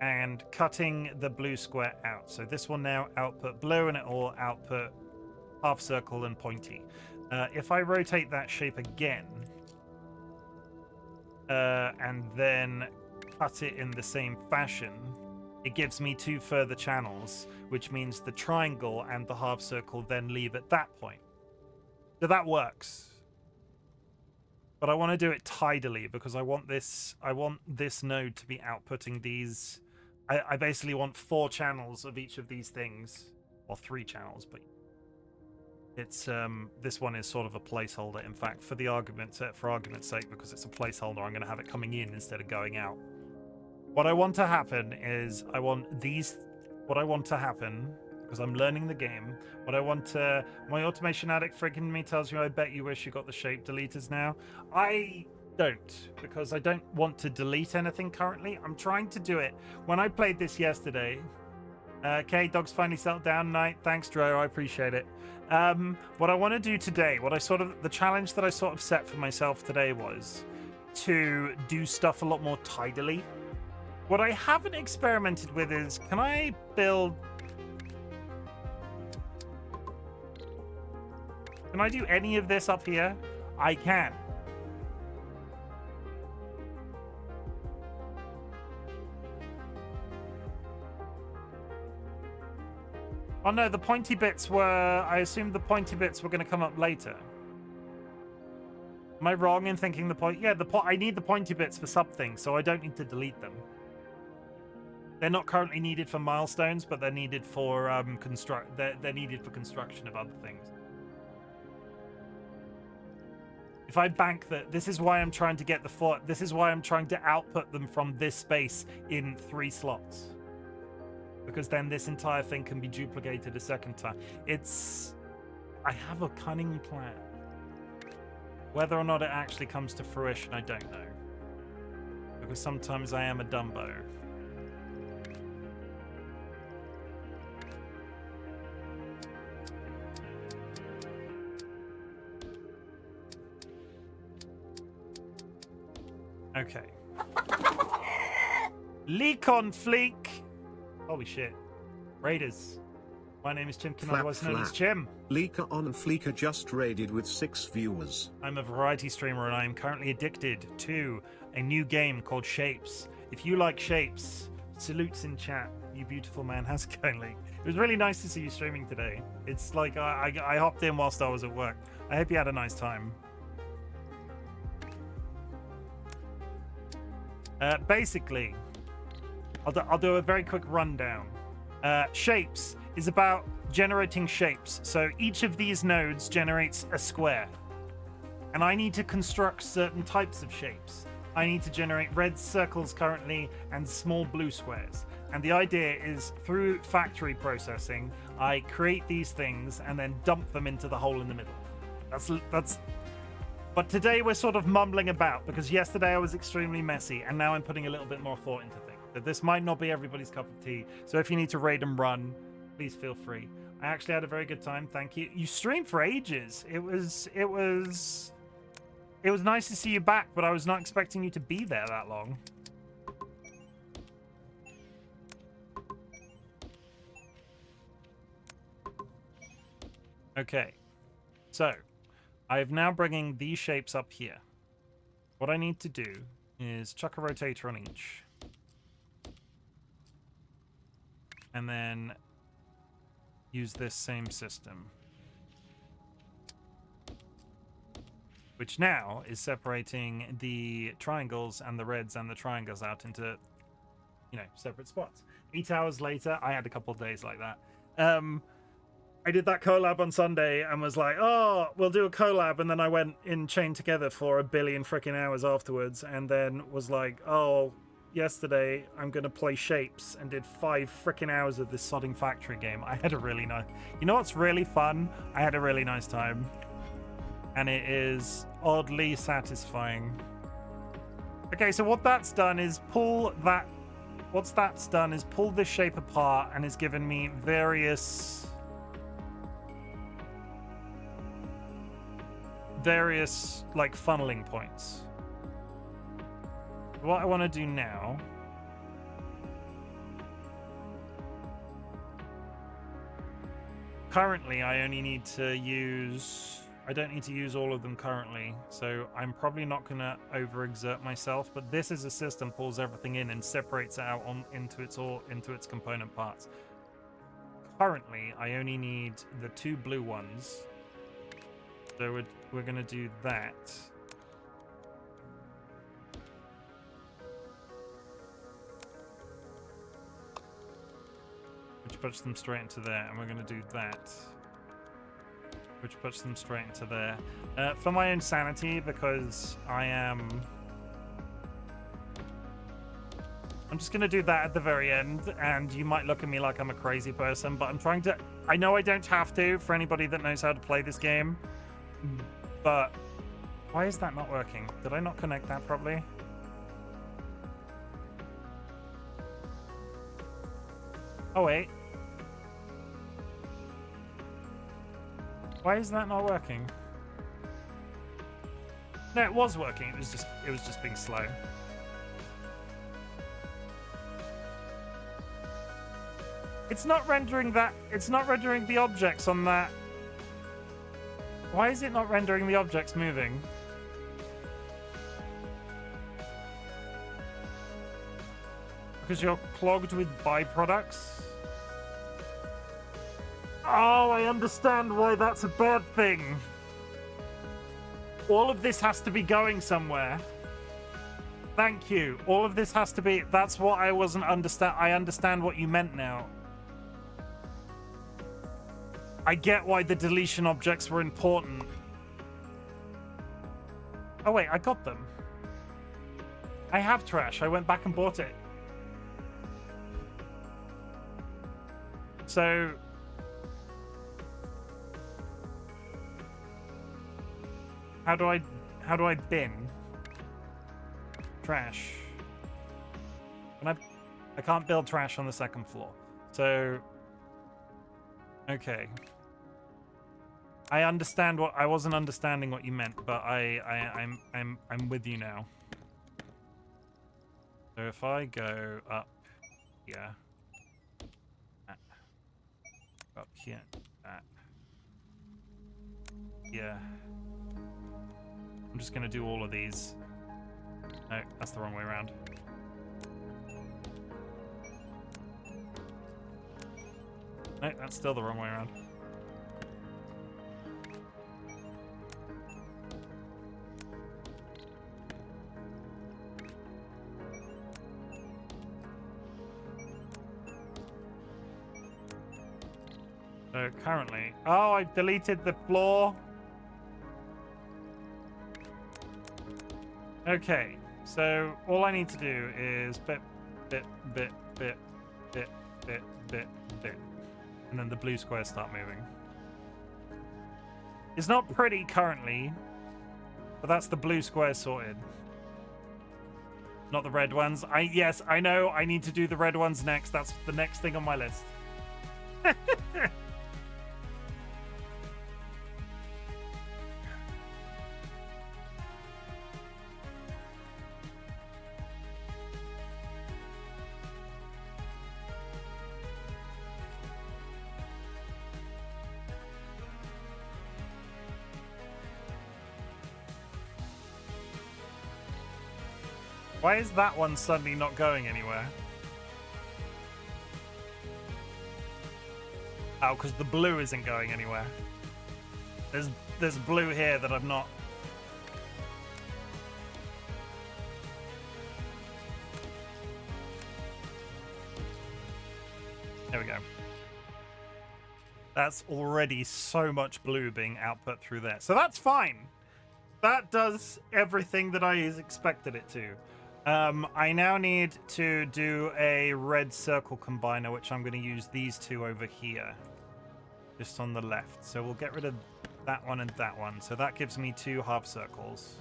[SPEAKER 1] and cutting the blue square out. So this will now output blue and it will output half circle and pointy. If I rotate that shape again and then cut it in the same fashion, it gives me 2 further channels, which means the triangle and the half circle then leave at that point. So that works. But I want to do it tidily because I want this node to be outputting these. I basically want 4 channels of each of these things, or 3 channels, but it's this one is sort of a placeholder. In fact, for argument's sake, because it's a placeholder, I'm going to have it coming in instead of going out. What I want to happen is what I want to happen, because I'm learning the game, my automation addict freaking me tells you, I bet you wish you got the shape deleters now. I don't, because I don't want to delete anything currently. I'm trying to do it. When I played this yesterday, okay, dogs finally settled down night. Thanks, Dro, I appreciate it. What I want to do today, the challenge that I sort of set for myself today was to do stuff a lot more tidily. What I haven't experimented with is, can I do any of this up here? I can. Oh no, the pointy bits were... I assumed the pointy bits were going to come up later. Am I wrong in thinking the point... Yeah, I need the pointy bits for something, so I don't need to delete them. They're not currently needed for milestones, but they're needed for they're needed for construction of other things. If I bank that, this is why I'm trying to get this is why I'm trying to output them from this space in 3 slots. Because then this entire thing can be duplicated a second time. I have a cunning plan. Whether or not it actually comes to fruition, I don't know. Because sometimes I am a Dumbo. Okay. Leak on Fleek. Holy shit. Raiders. My name is Chimken, otherwise known as Chim.
[SPEAKER 3] Leaker on Fleeker just raided with 6 viewers.
[SPEAKER 1] I'm a variety streamer and I am currently addicted to a new game called Shapes. If you like Shapes, salutes in chat. You beautiful man. How's it going, Lee? It was really nice to see you streaming today. It's like I hopped in whilst I was at work. I hope you had a nice time. Basically, I'll do a very quick rundown. Shapes is about generating shapes. So each of these nodes generates a square. And I need to construct certain types of shapes. I need to generate red circles currently and small blue squares. And the idea is through factory processing, I create these things and then dump them into the hole in the middle. That's. But today we're sort of mumbling about because yesterday I was extremely messy and now I'm putting a little bit more thought into things. But this might not be everybody's cup of tea. So if you need to raid and run, please feel free. I actually had a very good time. Thank you. You streamed for ages. It was nice to see you back, but I was not expecting you to be there that long. Okay, so I'm now bringing these shapes up here. What I need to do is chuck a rotator on each. And then use this same system. Which now is separating the triangles and the reds and the triangles out into, separate spots. 8 hours later, I had a couple of days like that. I did that collab on Sunday and was like, oh, we'll do a collab. And then I went in chain together for a billion freaking hours afterwards. And then was like, oh, yesterday I'm going to play Shapes, and did 5 freaking hours of this sodding factory game. I had a really nice... You know what's really fun? I had a really nice time. And it is oddly satisfying. Okay, so what that's done is pull that... What's that's done is pull this shape apart and has given me various like funneling points. What I want to do now currently I only need to use... I don't need to use all of them currently, so I'm probably not going to overexert myself, but this is a system pulls everything in and separates it out into its component parts. Currently, I only need the 2 blue ones. So we're going to do that. Which puts them straight into there, and we're going to do that. Which puts them straight into there. For my own sanity, because I'm just going to do that at the very end, and you might look at me like I'm a crazy person, but I'm trying to... I know I don't have to, for anybody that knows how to play this game, but why is that not working? Did I not connect that properly? Oh, wait. Why is that not working? No, it was working. It was just being slow. It's not rendering that. It's not rendering the objects on that. Why is it not rendering the objects moving? Because you're clogged with byproducts? Oh, I understand why that's a bad thing. All of this has to be going somewhere. Thank you. All of this has to be... That's what I wasn't understand. I understand what you meant now. I get why the deletion objects were important. Oh, wait, I got them. I have trash. I went back and bought it. So... How do I bin trash? I can't build trash on the second floor. So okay. I understand what I wasn't understanding what you meant, but I'm with you now. So if I go up here, up here, yeah. I'm just going to do all of these. No, that's the wrong way around. No, that's still the wrong way around. So currently... Oh, I've deleted the floor. Okay, so all I need to do is bit, and then the blue squares start moving. It's not pretty currently, but that's the blue squares sorted. Not the red ones. Yes, I know I need to do the red ones next. That's the next thing on my list. Why is that one suddenly not going anywhere? Oh, because the blue isn't going anywhere. There's blue here that I've not... There we go. That's already so much blue being output through there. So that's fine. That does everything that I expected it to. I now need to do a red circle combiner, which I'm going to use these two over here. Just on the left. So we'll get rid of that one and that one. So that gives me 2 half circles.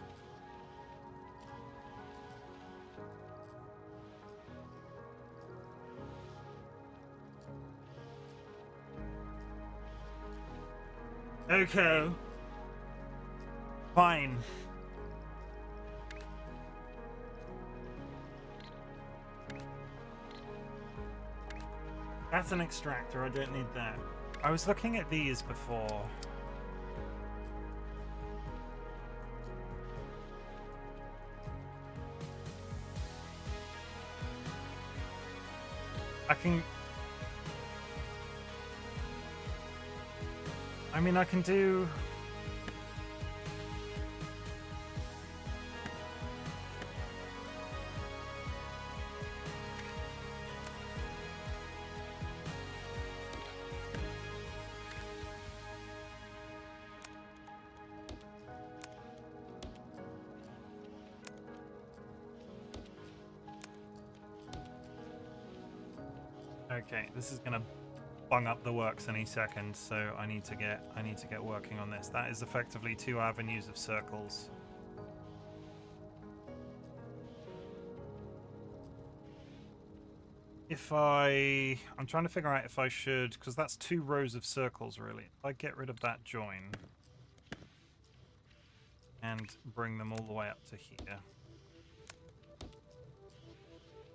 [SPEAKER 1] Okay. Fine. That's an extractor. I don't need that. I was looking at these before. I can do... Okay, this is gonna bung up the works any second, so I need to get working on this. That is effectively 2 avenues of circles. I'm trying to figure out if I should, because that's 2 rows of circles really. If I get rid of that join and bring them all the way up to here.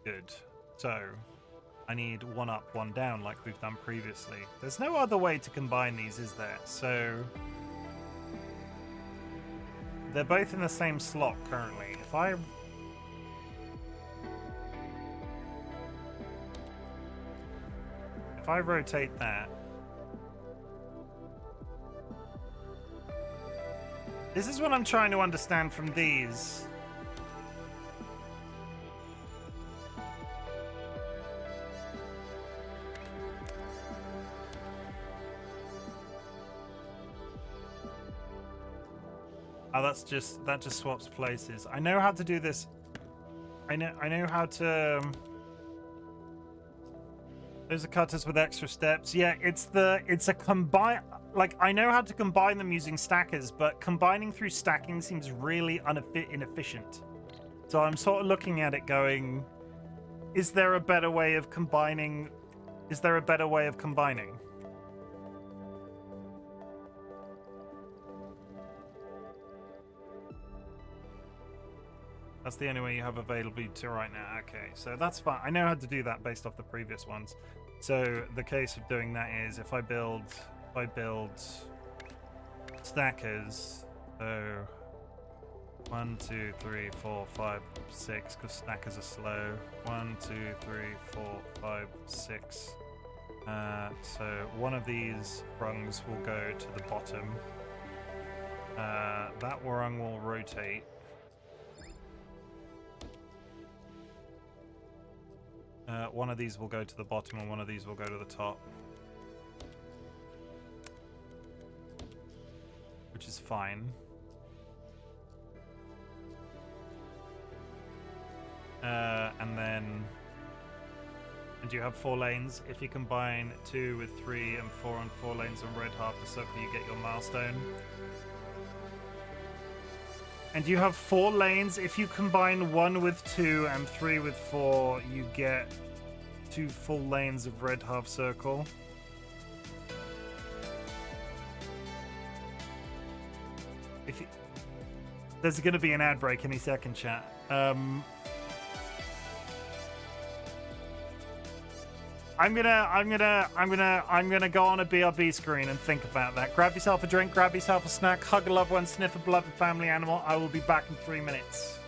[SPEAKER 1] Good. So I need 1 up, 1 down like we've done previously. There's no other way to combine these, is there? So they're both in the same slot currently. If I rotate that, this is what I'm trying to understand from these. Oh, that just swaps places. I know how to do this. I know how to. Those are cutters with extra steps. Yeah, it's a combine. Like, I know how to combine them using stackers, but combining through stacking seems really inefficient. So I'm sort of looking at it going, is there a better way of combining? Is there a better way of combining? That's the only way you have availability right now. Okay, so that's fine. I know how to do that based off the previous ones. So the case of doing that is if I build stackers. So 1, 2, 3, 4, 5, 6, because stackers are slow. 1, 2, 3, 4, 5, 6. So one of these rungs will go to the bottom. That rung will rotate. One of these will go to the bottom and one of these will go to the top. Which is fine. And do you have 4 lanes? If you combine 2 with 3 and 4 on 4 lanes on red half the circle, you get your milestone. And you have 4 lanes. If you combine 1 with 2 and 3 with 4, you get 2 full lanes of red half circle. There's going to be an ad break any second, chat. I'm gonna go on a BRB screen and think about that. Grab yourself a drink, grab yourself a snack, hug a loved one, sniff a beloved family animal. I will be back in 3 minutes.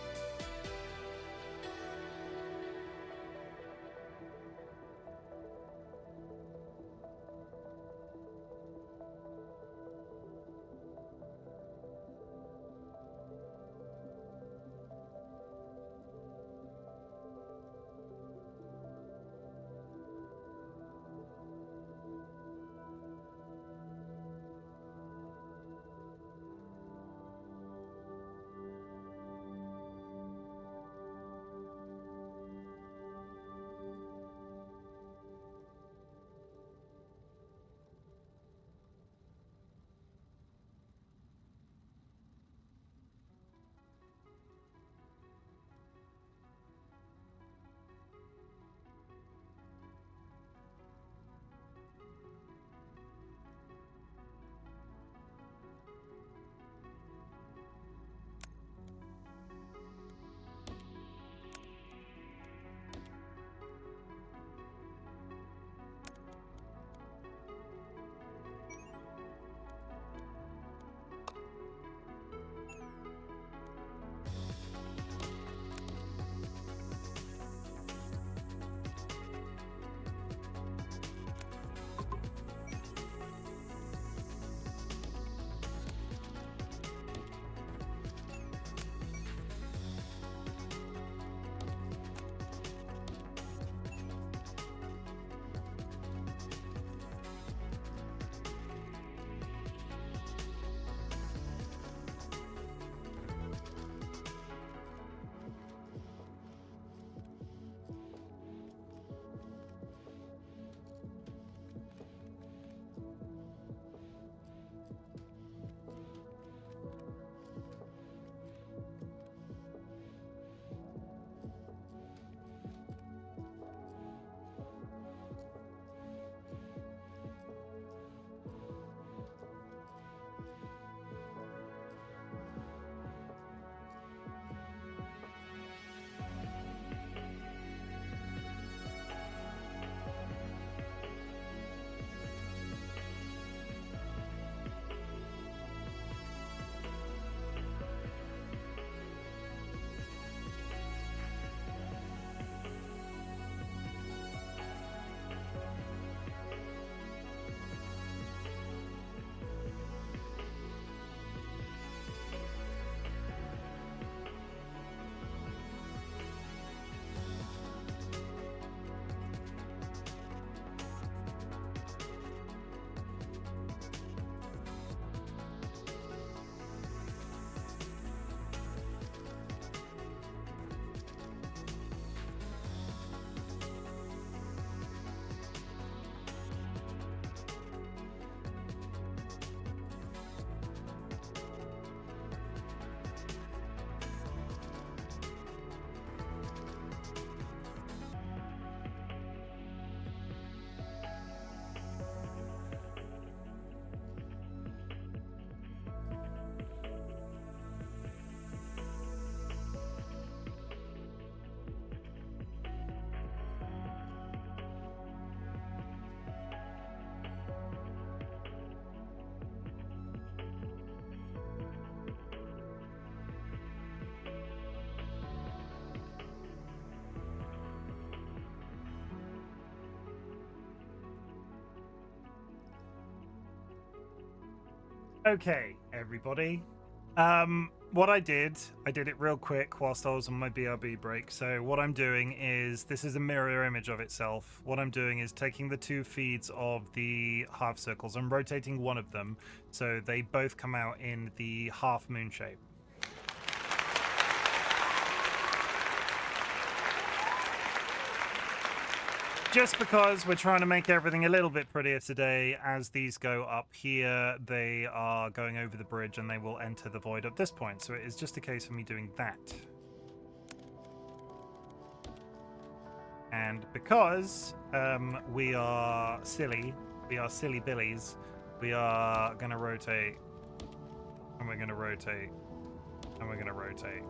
[SPEAKER 1] Okay, everybody. What I did it real quick whilst I was on my BRB break. So what I'm doing is, this is a mirror image of itself. What I'm doing is taking the two feeds of the half circles and rotating one of them so they both come out in the half moon shape. Just because we're trying to make everything a little bit prettier today, as these go up here, they are going over the bridge and they will enter the void at this point. So it is just a case of me doing that. And because we are silly billies, we are going to rotate, and we're going to rotate, and we're going to rotate.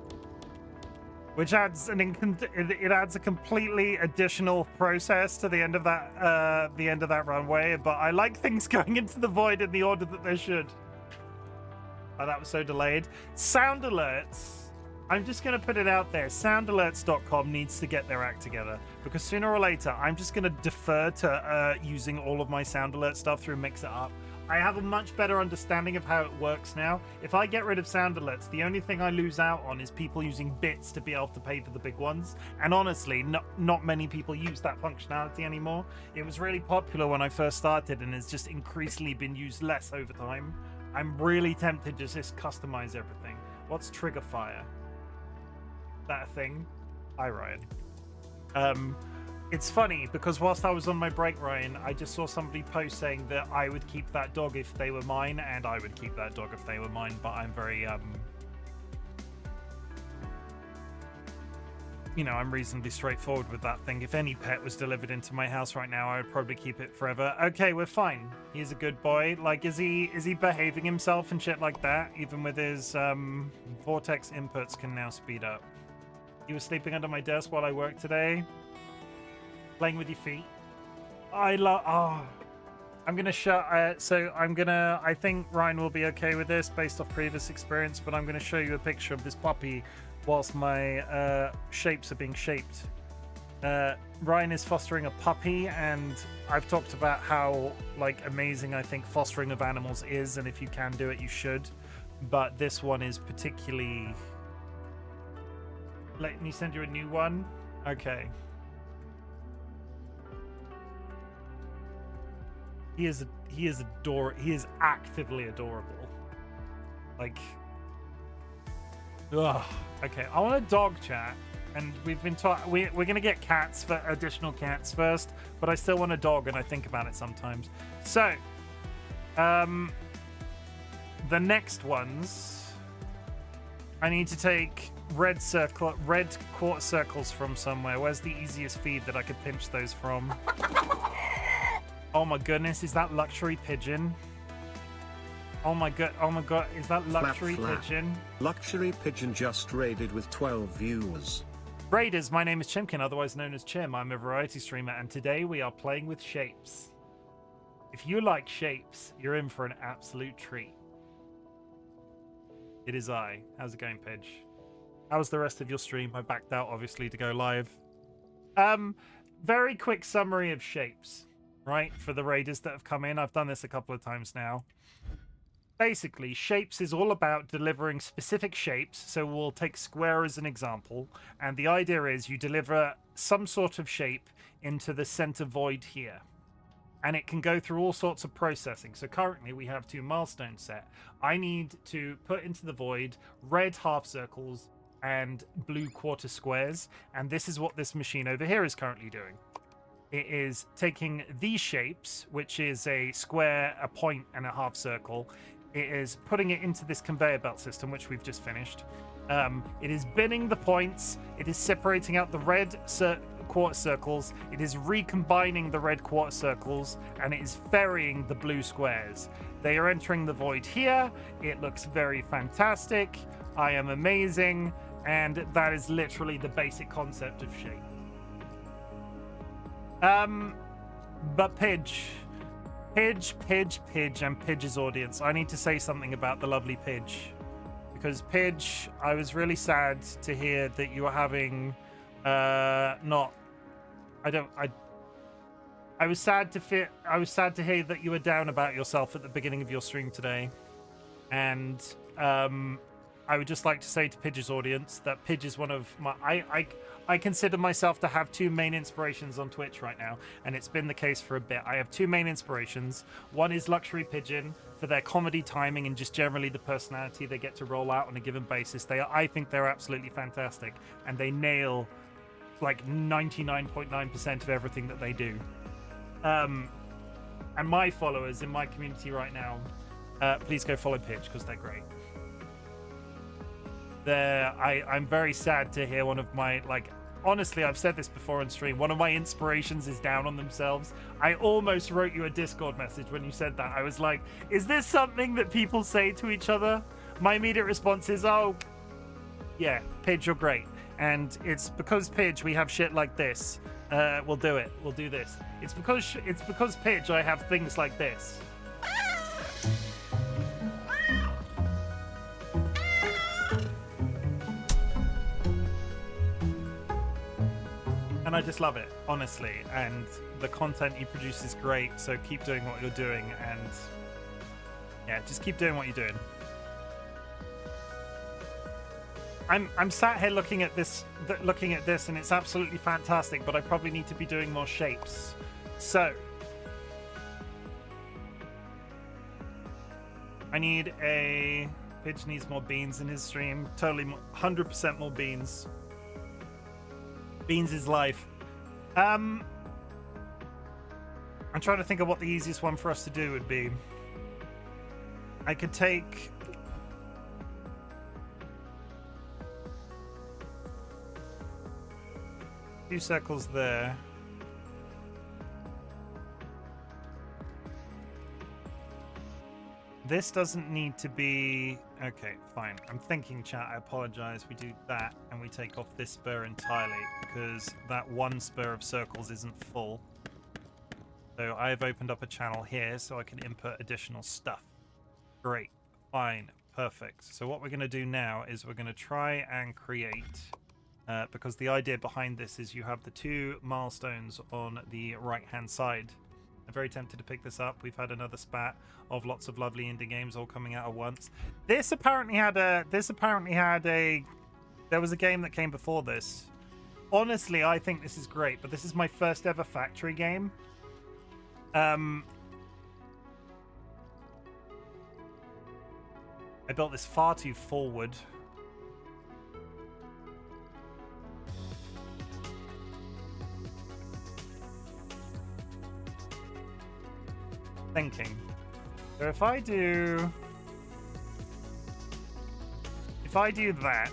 [SPEAKER 1] Which adds it adds a completely additional process to the end of that runway. But I like things going into the void in the order that they should. Oh, that was so delayed. Sound alerts. I'm just going to put it out there. Soundalerts.com needs to get their act together, because sooner or later I'm just going to defer to using all of my sound alert stuff through Mix It Up. I have a much better understanding of how it works now. If I get rid of sound alerts, the only thing I lose out on is people using bits to be able to pay for the big ones. And honestly, not many people use that functionality anymore. It was really popular when I first started and has just increasingly been used less over time. I'm really tempted to just customize everything. What's trigger fire? That a thing? Hi, Ryan. It's funny because whilst I was on my break, Ryan, I just saw somebody post saying that I would keep that dog if they were mine, and I would keep that dog if they were mine, but I'm very, I'm reasonably straightforward with that thing. If any pet was delivered into my house right now, I would probably keep it forever. Okay, we're fine. He's a good boy. Like, is he behaving himself and shit like that? Even with his, vortex inputs can now speed up. You were sleeping under my desk while I worked today? Playing with your feet. I'm gonna I think Ryan will be okay with this based off previous experience, but I'm gonna show you a picture of this puppy whilst my shapes are being shaped. Ryan is fostering a puppy, and I've talked about how amazing I think fostering of animals is, and if you can do it, you should. But this one is particularly. Let me send you a new one. Okay. He is actively adorable. Like, ugh. Okay, I want a dog chat, and we've been taught we're gonna get cats for additional cats first, but I still want a dog, and I think about it sometimes. So, the next ones, I need to take red quartz circles from somewhere. Where's the easiest feed that I could pinch those from? Oh my goodness, is that luxury pigeon? Oh my god, is that luxury pigeon?
[SPEAKER 3] Luxury pigeon just raided with 12 viewers.
[SPEAKER 1] Raiders, my name is Chimken, otherwise known as Chim. I'm a variety streamer, and today we are playing with shapes. If you like shapes, you're in for an absolute treat. It is I. How's it going, Pidge? How was the rest of your stream? I backed out, obviously, to go live. Very quick summary of shapes. Right, for the raiders that have come in. I've done this a couple of times now. Basically, shapes is all about delivering specific shapes. So we'll take square as an example. And the idea is you deliver some sort of shape into the center void here. And it can go through all sorts of processing. So currently we have 2 milestones set. I need to put into the void red half circles and blue quarter squares. And this is what this machine over here is currently doing. It is taking these shapes, which is a square, a point, and a half circle. It is putting it into this conveyor belt system, which we've just finished. It is binning the points. It is separating out the red quarter circles. It is recombining the red quarter circles, and it is ferrying the blue squares. They are entering the void here. It looks very fantastic. I am amazing, and that is literally the basic concept of shape. But Pidge, and Pidge's audience. I need to say something about the lovely Pidge. Because Pidge, I was really sad to hear that you were having, I was sad to hear that you were down about yourself at the beginning of your stream today. And I would just like to say to Pidge's audience that Pidge is one of my... I consider myself to have two main inspirations on Twitch right now, and it's been the case for a bit. I have two main inspirations. One is Luxury Pigeon for their comedy timing and just generally the personality they get to roll out on a given basis. I think they're absolutely fantastic, and they nail like 99.9% of everything that they do. And my followers in my community right now, please go follow Pidge because they're great. I'm very sad to hear one of my, like, honestly, I've said this before on stream, one of my inspirations is down on themselves. I almost wrote you a Discord message when you said that. I was like, is this something that people say to each other? My immediate response is, oh, yeah, Pidge, you're great. And it's because Pidge, we have shit like this. We'll do it. We'll do this. It's because Pidge, I have things like this. And I just love it, honestly. And the content you produce is great, so keep doing what you're doing. And yeah, just keep doing what you're doing. I'm sat here looking at this, and it's absolutely fantastic. But I probably need to be doing more shapes. So I need a... Pidge needs more beans in his stream. Totally, 100% more beans. Beans is life. I'm trying to think of what the easiest one for us to do would be. I could take... two circles there. This doesn't need to be... Okay, fine. I'm thinking, chat. I apologize. We do that, and we take off this spur entirely, because that one spur of circles isn't full. So I've opened up a channel here, so I can input additional stuff. Great. Fine. Perfect. So what we're going to do now is we're going to try and create... because the idea behind this is you have the two milestones on the right-hand side. I'm very tempted to pick this up. We've had another spat of lots of lovely indie games all coming out at once. This apparently had a... There was a game that came before this. Honestly, I think this is great, but this is my first ever factory game. I built this far too forward. Thinking. So if I do that,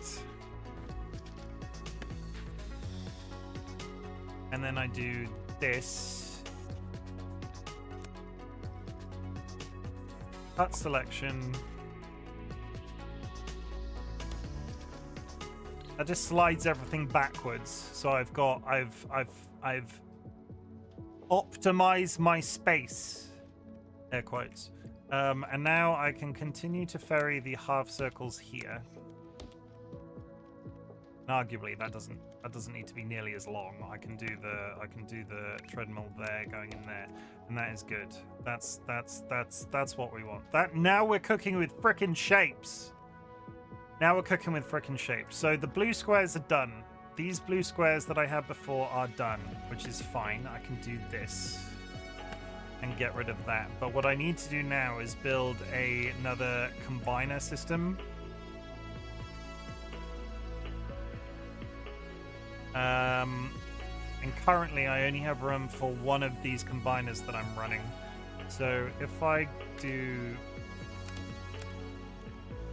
[SPEAKER 1] and then I do this, cut selection, that just slides everything backwards. So I've optimized my space. Air quotes. And now I can continue to ferry the half circles here. And arguably that doesn't need to be nearly as long. I can do the treadmill there going in there, and that is good. That's what we want. That now we're cooking with frickin' shapes. Now we're cooking with frickin' shapes. So the blue squares are done. These blue squares that I had before are done, which is fine. I can do this and get rid of that. But what I need to do now is build another combiner system. And currently I only have room for one of these combiners that I'm running. So if I do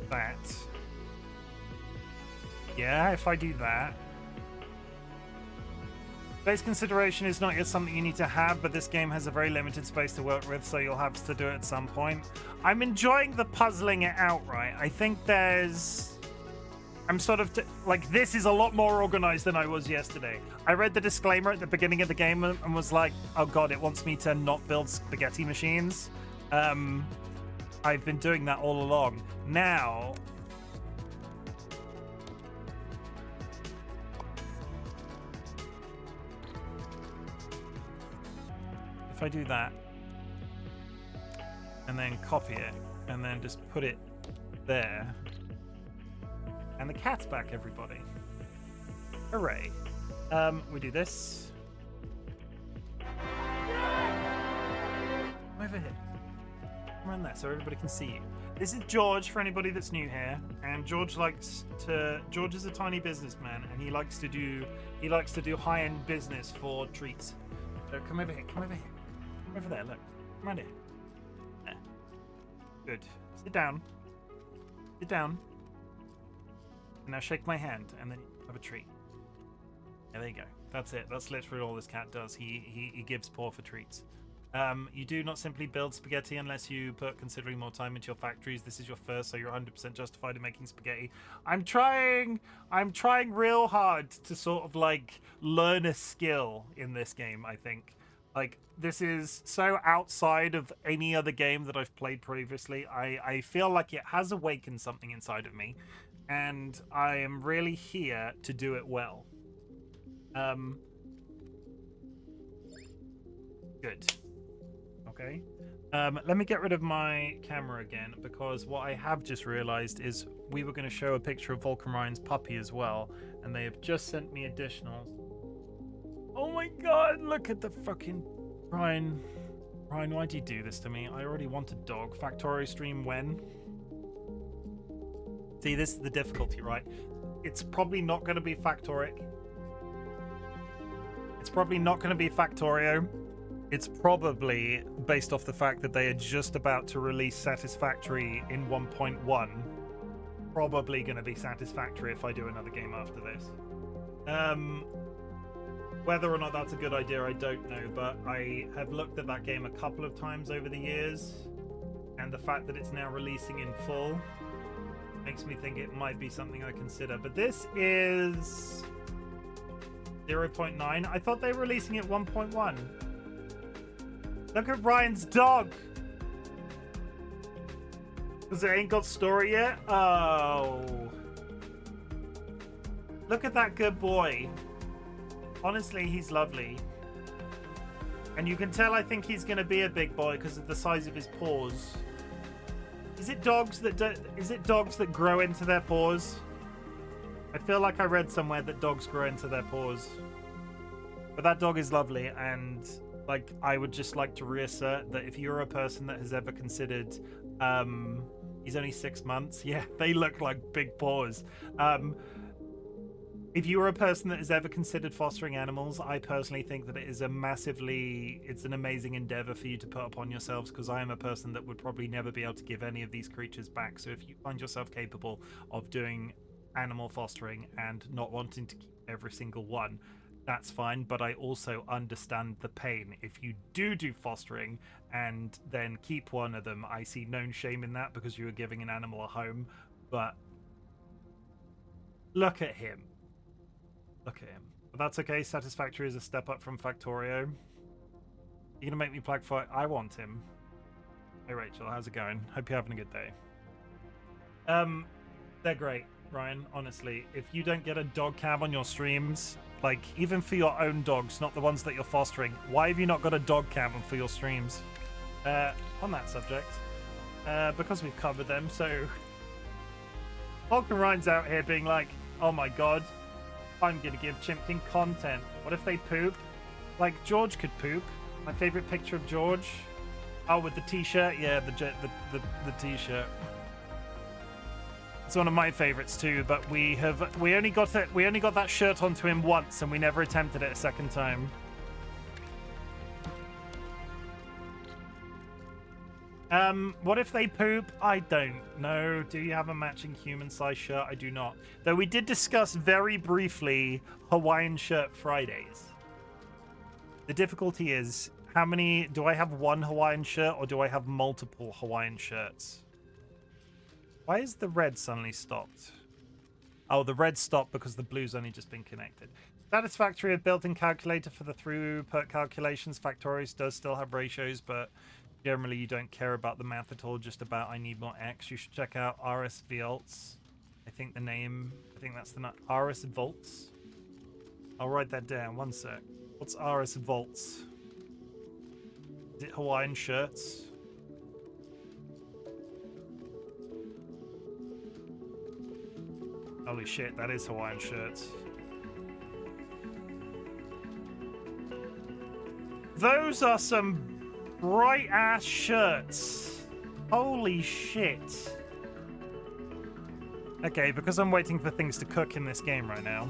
[SPEAKER 1] that, yeah, if I do that, space consideration is not yet something you need to have, but this game has a very limited space to work with, so you'll have to do it at some point. I'm enjoying the puzzling it out, right? I think I'm sort of... like, this is a lot more organized than I was yesterday. I read the disclaimer at the beginning of the game and was like, oh god, it wants me to not build spaghetti machines. I've been doing that all along. Now... if I do that, and then copy it, and then just put it there. And the cat's back, everybody. Hooray. We do this. Over here. Come around there so everybody can see you. This is George for anybody that's new here, and George is a tiny businessman, and he likes to do high-end business for treats. So come over here, come over here. Come over there, look. Come around here. There. Good. Sit down. Sit down. And now shake my hand, and then you have a treat. Yeah, there you go. That's it. That's literally all this cat does. He gives paw for treats. You do not simply build spaghetti unless you put considerably more time into your factories. This is your first, so you're 100% justified in making spaghetti. I'm trying real hard to sort of like learn a skill in this game, I think. Like, this is so outside of any other game that I've played previously. I feel like it has awakened something inside of me, and I am really here to do it well. Good. Okay. Let me get rid of my camera again, because what I have just realized is we were going to show a picture of Vulcan Ryan's puppy as well, and they have just sent me additionals. Oh my god, look at the fucking... Ryan, why'd you do this to me? I already want a dog. Factorio stream when? See, this is the difficulty, right? It's probably not going to be Factoric. It's probably not going to be Factorio. It's probably based off the fact that they are just about to release Satisfactory in 1.1. Probably going to be Satisfactory if I do another game after this. Whether or not that's a good idea, I don't know, but I have looked at that game a couple of times over the years, and the fact that it's now releasing in full makes me think it might be something I consider. But this is 0.9. I thought they were releasing it 1.1. Look at Ryan's dog. Because it ain't got story yet? Oh. Look at that good boy. Honestly, he's lovely. And you can tell I think he's going to be a big boy because of the size of his paws. Is it dogs that grow into their paws? I feel like I read somewhere that dogs grow into their paws. But that dog is lovely, and like, I would just like to reassert that if you're a person that has ever considered, he's only 6 months. Yeah, they look like big paws. If you are a person that has ever considered fostering animals, I personally think that it's an amazing endeavor for you to put upon yourselves, because I am a person that would probably never be able to give any of these creatures back. So if you find yourself capable of doing animal fostering and not wanting to keep every single one, that's fine, but I also understand the pain. If you do fostering and then keep one of them, I see no shame in that, because you are giving an animal a home. But look at him. Look at him. But that's okay. Satisfactory is a step up from Factorio. You're gonna make me plug for it? I want him. Hey Rachel, how's it going? Hope you're having a good day. They're great, Ryan. Honestly, if you don't get a dog cam on your streams, like even for your own dogs, not the ones that you're fostering, why have you not got a dog cam for your streams? On that subject, because we've covered them, so Vulcan Ryan's out here being like, oh my god, I'm gonna give Chimken content. What if they poop? Like, George could poop. My favorite picture of George. Oh, with the t-shirt? Yeah, the t-shirt. It's one of my favorites too, but we only got that shirt onto him once, and we never attempted it a second time. What if they poop? I don't know. Do you have a matching human size shirt? I do not. Though we did discuss very briefly Hawaiian shirt Fridays. The difficulty is, how many do I have? One Hawaiian shirt, or do I have multiple Hawaiian shirts? Why is the red suddenly stopped? Oh, the red stopped because the blue's only just been connected. Satisfactory, a built-in calculator for the throughput calculations. Factorious does still have ratios, but generally you don't care about the math at all, just about I need more X. You should check out RS Volts. I think that's the RS Volts. I'll write that down, one sec. What's RS Volts? Is it Hawaiian shirts? Holy shit, that is Hawaiian shirts. Those are some bright ass shirts. Holy shit. Okay, because I'm waiting for things to cook in this game right now.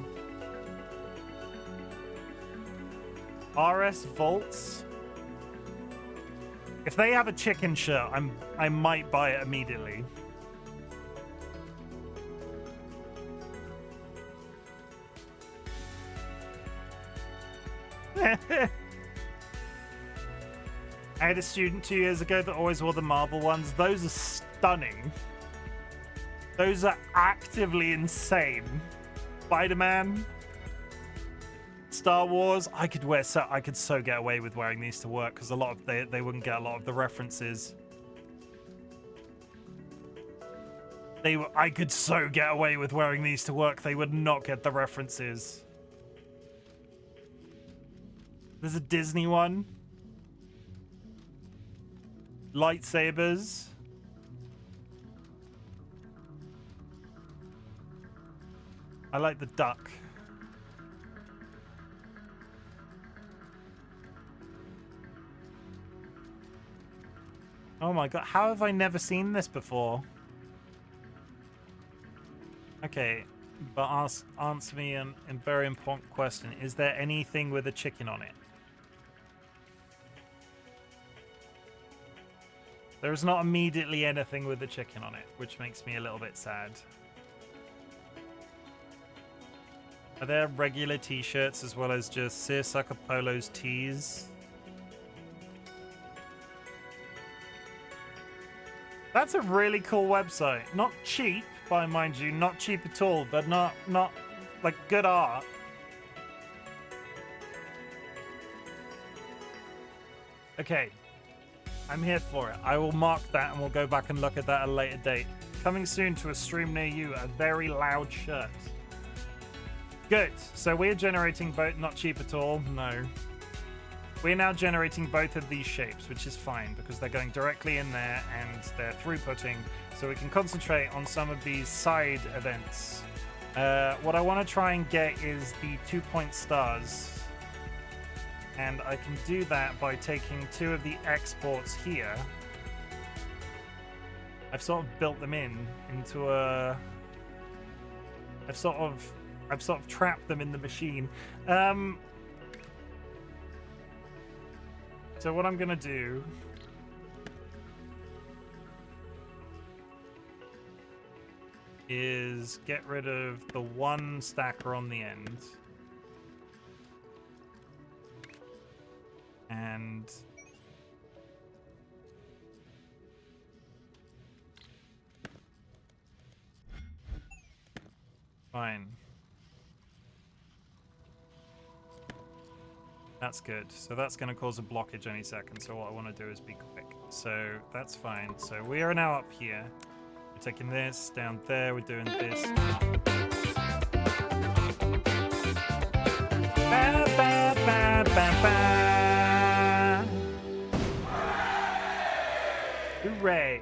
[SPEAKER 1] RS Volts. If they have a chicken shirt, I might buy it immediately. I had a student 2 years ago that always wore the Marvel ones. Those are stunning. Those are actively insane. Spider-Man, Star Wars. I could so get away with wearing these to work because a lot of they wouldn't get a lot of the references. I could so get away with wearing these to work. They would not get the references. There's a Disney one. Lightsabers. I like the duck. Oh my god, how have I never seen this before? Okay, but answer me a very important question. Is there anything with a chicken on it? There's not immediately anything with a chicken on it, which makes me a little bit sad. Are there regular t-shirts as well as just Seersucker Polos tees? That's a really cool website. Not cheap, by mind you, not cheap at all, but not like good art. Okay, I'm here for it. I will mark that and we'll go back and look at that at a later date. Coming soon to a stream near you, a very loud shirt. Good, so we're generating both, not cheap at all, no. We're now generating both of these shapes, which is fine because they're going directly in there and they're throughputting, so we can concentrate on some of these side events. What I want to try and get is the 2-point stars. And I can do that by taking 2 of the exports here. I've sort of built them into a... I've sort of trapped them in the machine. So what I'm gonna do is get rid of the 1 stacker on the end. And fine. That's good. So that's going to cause a blockage any second. So what I want to do is be quick. So that's fine. So we are now up here. We're taking this down there. We're doing this. Ba, ba, ba, ba, ba. Hooray.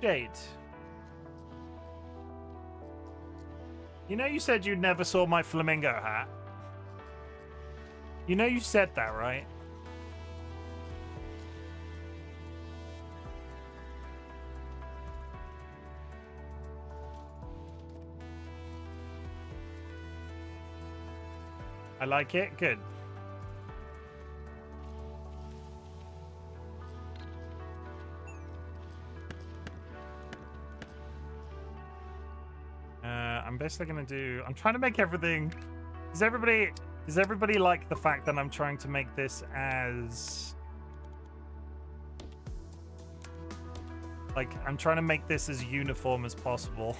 [SPEAKER 1] Jade. You know you said you never saw my flamingo hat? You know you said that, right? I like it. Good. I'm basically gonna do... I'm trying to make everything... Does everybody like the fact that I'm trying to make this as... Like, I'm trying to make this as uniform as possible.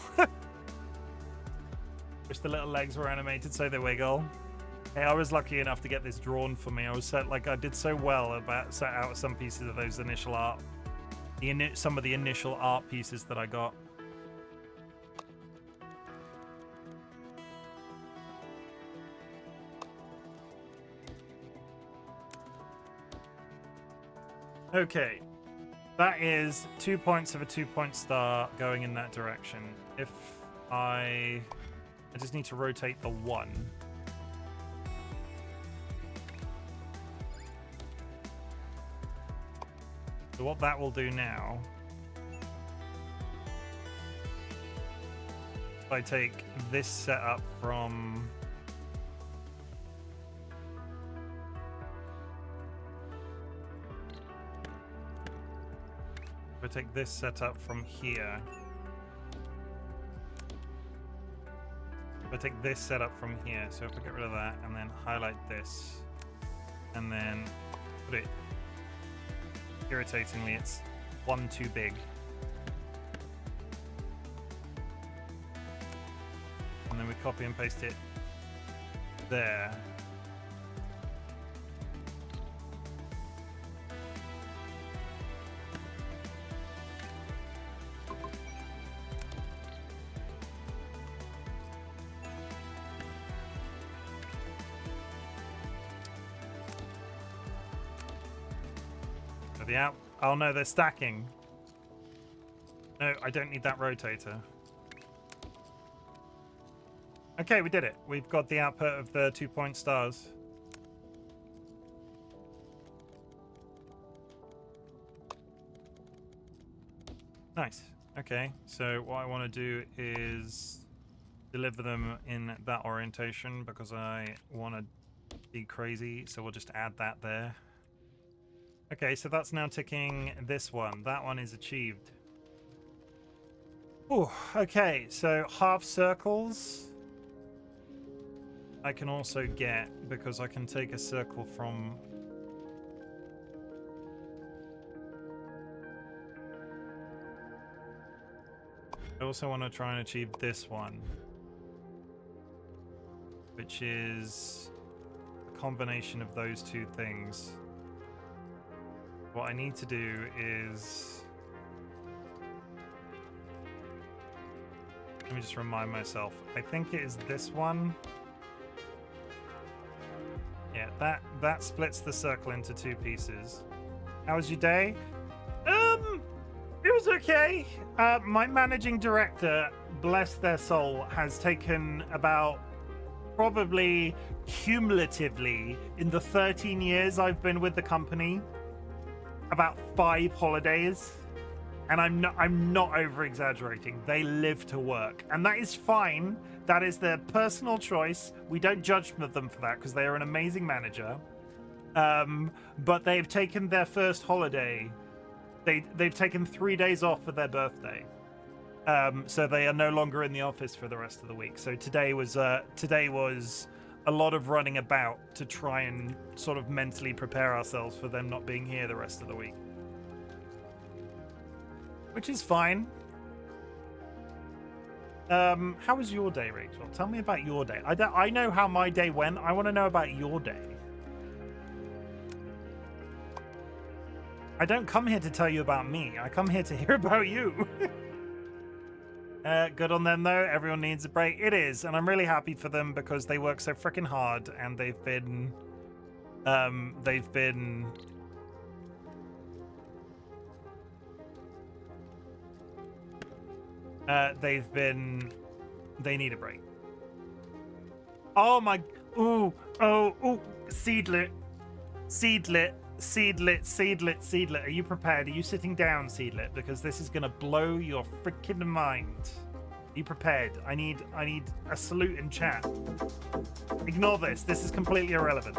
[SPEAKER 1] Wish the little legs were animated so they wiggle. Hey, I was lucky enough to get this drawn for me. I did so well about set out some pieces of those initial art. Some of the initial art pieces that I got. Okay, that is 2 points of a 2-point star going in that direction. If I just need to rotate the 1. So what that will do now, if I take this setup from here. If I take this setup from here, so if I get rid of that and then highlight this and then put it, irritatingly, it's 1 too big. And then we copy and paste it there. Out. Oh no, they're stacking. No, I don't need that rotator. Okay, we did it. We've got the output of the 2-point stars. Nice. Okay, so what I want to do is deliver them in that orientation because I want to be crazy, so we'll just add that there. Okay, so that's now ticking this one. That one is achieved. Oh, okay, so half circles I can also get because I can take a circle from... I also want to try and achieve this one, which is a combination of those two things. What I need to do is... Let me just remind myself. I think it is this one. Yeah, that splits the circle into 2 pieces. How was your day? It was okay. My managing director, bless their soul, has taken about probably cumulatively in the 13 years I've been with the company, about 5 holidays, and I'm not over exaggerating. They live to work, and that is fine. That is their personal choice. We don't judge them for that because they are an amazing manager. But they've taken their first holiday. They've taken 3 days off for their birthday, so they are no longer in the office for the rest of the week. So today was a lot of running about to try and sort of mentally prepare ourselves for them not being here the rest of the week. Which is fine. How was your day, Rachel? Tell me about your day. I know how my day went. I want to know about your day. I don't come here to tell you about me. I come here to hear about you. Good on them, though. Everyone needs a break. It is, and I'm really happy for them because they work so freaking hard, and they've been they need a break. Oh my, ooh, Seedlit. Are you prepared? Are you sitting down, Seedlit? Because this is gonna blow your freaking mind. Are you prepared? I need a salute in chat. Ignore this. This is completely irrelevant.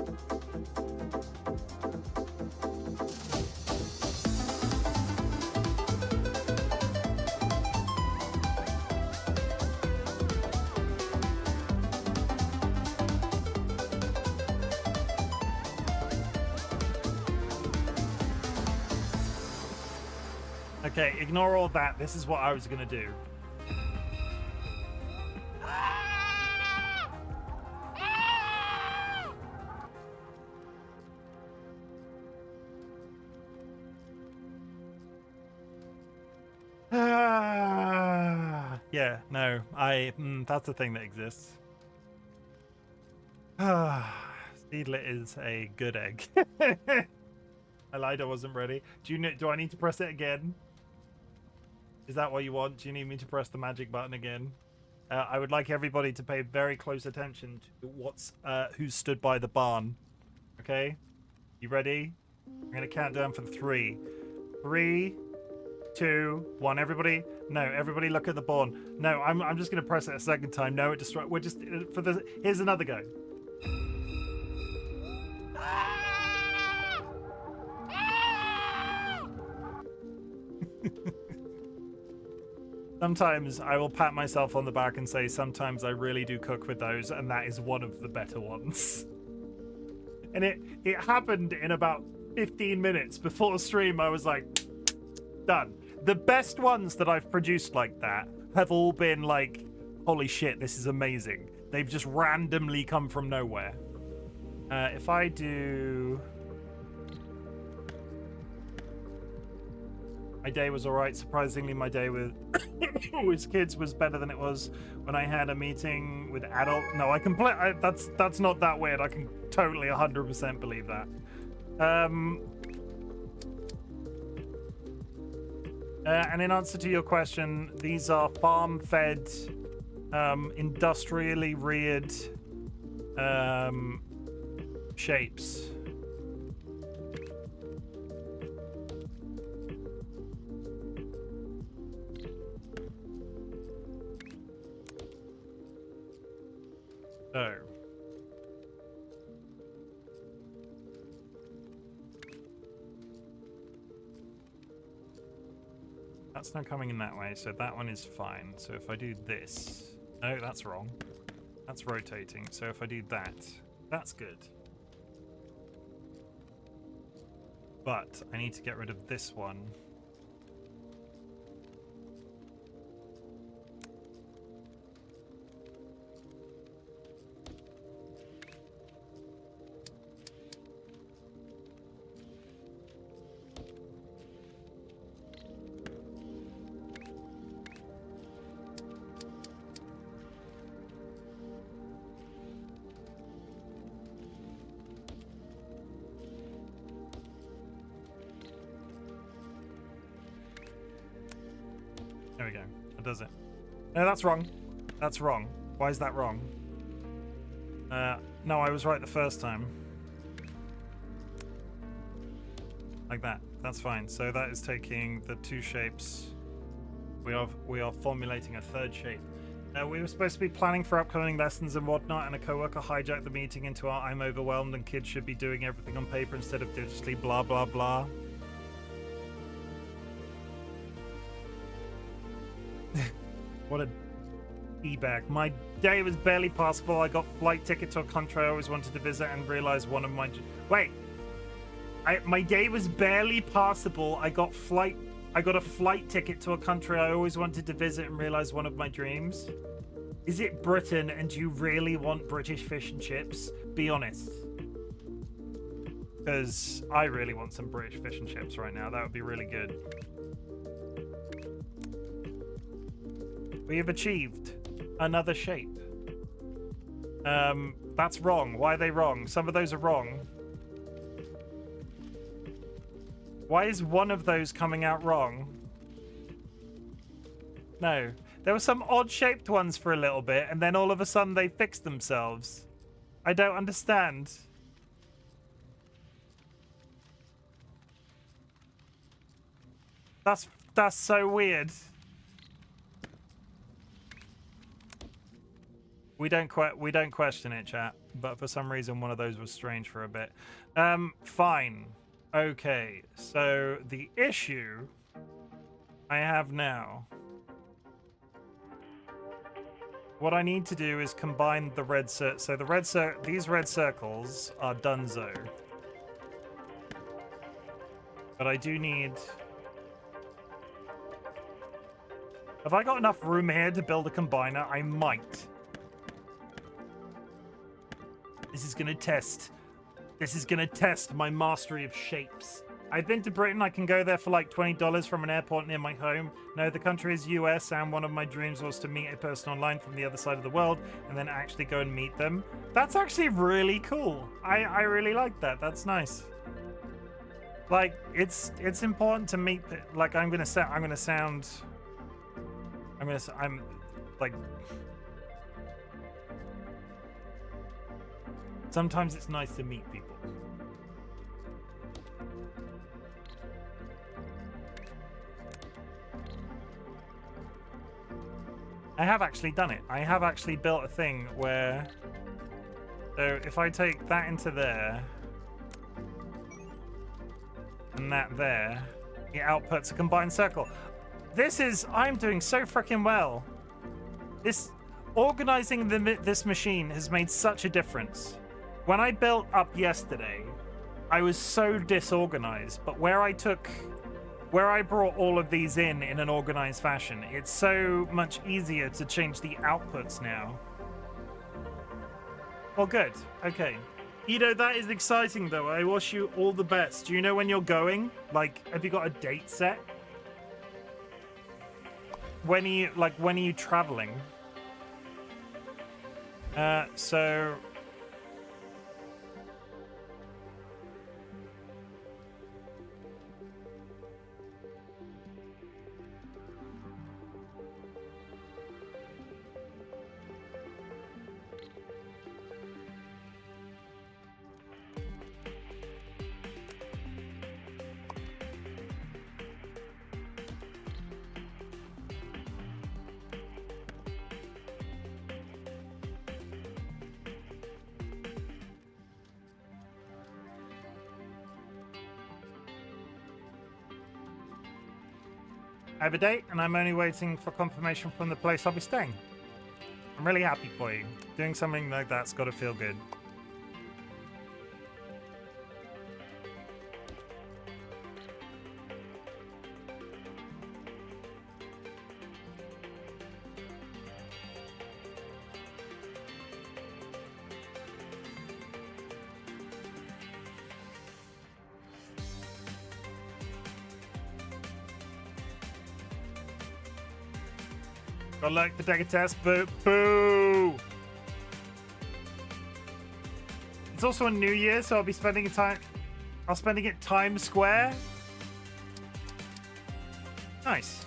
[SPEAKER 1] Okay, ignore all that. This is what I was gonna do. Yeah, no, that's a thing that exists. Seedlit is a good egg. I lied, I wasn't ready. Do I need to press it again? Is that what you want? Do you need me to press the magic button again? I would like everybody to pay very close attention to who's stood by the barn. Okay, you ready? I'm gonna count down for 3. 3, 2, 1. Everybody, no, everybody look at the barn. No, I'm just gonna press it a second time. No, it destroy. We're just for the. Here's another go. Sometimes I will pat myself on the back and say sometimes I really do cook with those, and that is one of the better ones. And it happened in about 15 minutes before stream. I was like, done. The best ones that I've produced like that have all been like, holy shit, this is amazing. They've just randomly come from nowhere. If I do... My day was alright. Surprisingly, my day with kids was better than it was when I had a meeting with adult. No, that's not that weird. I can totally 100% believe that. And in answer to your question, these are farm-fed, industrially reared shapes. So, that's not coming in that way, so that one is fine. So if I do this, no, that's wrong. That's rotating. So if I do that, that's good. But I need to get rid of this one. There we go. That does it. No, that's wrong. That's wrong. Why is that wrong? No, I was right the first time. Like that. That's fine. So that is taking the 2 shapes. We are formulating a 3rd shape. We were supposed to be planning for upcoming lessons and whatnot, and a coworker hijacked the meeting into our "I'm overwhelmed and kids should be doing everything on paper instead of digitally," blah blah blah. What a e-bag. My day was barely passable. I got flight ticket to a country I always wanted to visit and realized one of my... Wait. My day was barely passable. I got a flight ticket to a country I always wanted to visit and realized one of my dreams. Is it Britain and do you really want British fish and chips? Be honest. Because I really want some British fish and chips right now. That would be really good. We have achieved another shape. That's wrong. Why are they wrong? Some of those are wrong. Why is one of those coming out wrong? No. There were some odd-shaped ones for a little bit, and then all of a sudden they fixed themselves. I don't understand. That's so weird. We don't question it, chat. But for some reason, one of those was strange for a bit. Fine. Okay. So the issue I have now. What I need to do is combine the red so the these red circles are donezo. But I do need. Have I got enough room here to build a combiner? I might. This is gonna test my mastery of shapes. I've been to Britain. I can go there for like $20 from an airport near my home. No, the country is US, and one of my dreams was to meet a person online from the other side of the world and then actually go and meet them. That's actually really cool. I really like that. That's nice. Like it's important to meet. Like I'm like Sometimes it's nice to meet people. I have actually done it. I have actually built a thing where, so if I take that into there and that there, it outputs a combined circle. I'm doing so freaking well. Organizing this machine has made such a difference. When I built up yesterday, I was so disorganized, but where I brought all of these in an organized fashion, it's so much easier to change the outputs now. Well, good. Okay. Ido, that is exciting, though. I wish you all the best. Do you know when you're going? Like, have you got a date set? When are you traveling? So... I have a date, and I'm only waiting for confirmation from the place I'll be staying. I'm really happy for you. Doing something like that's got to feel good. Good luck to take a test. Boo! Boo! It's also a New Year, so I'll be spending it Times Square. Nice.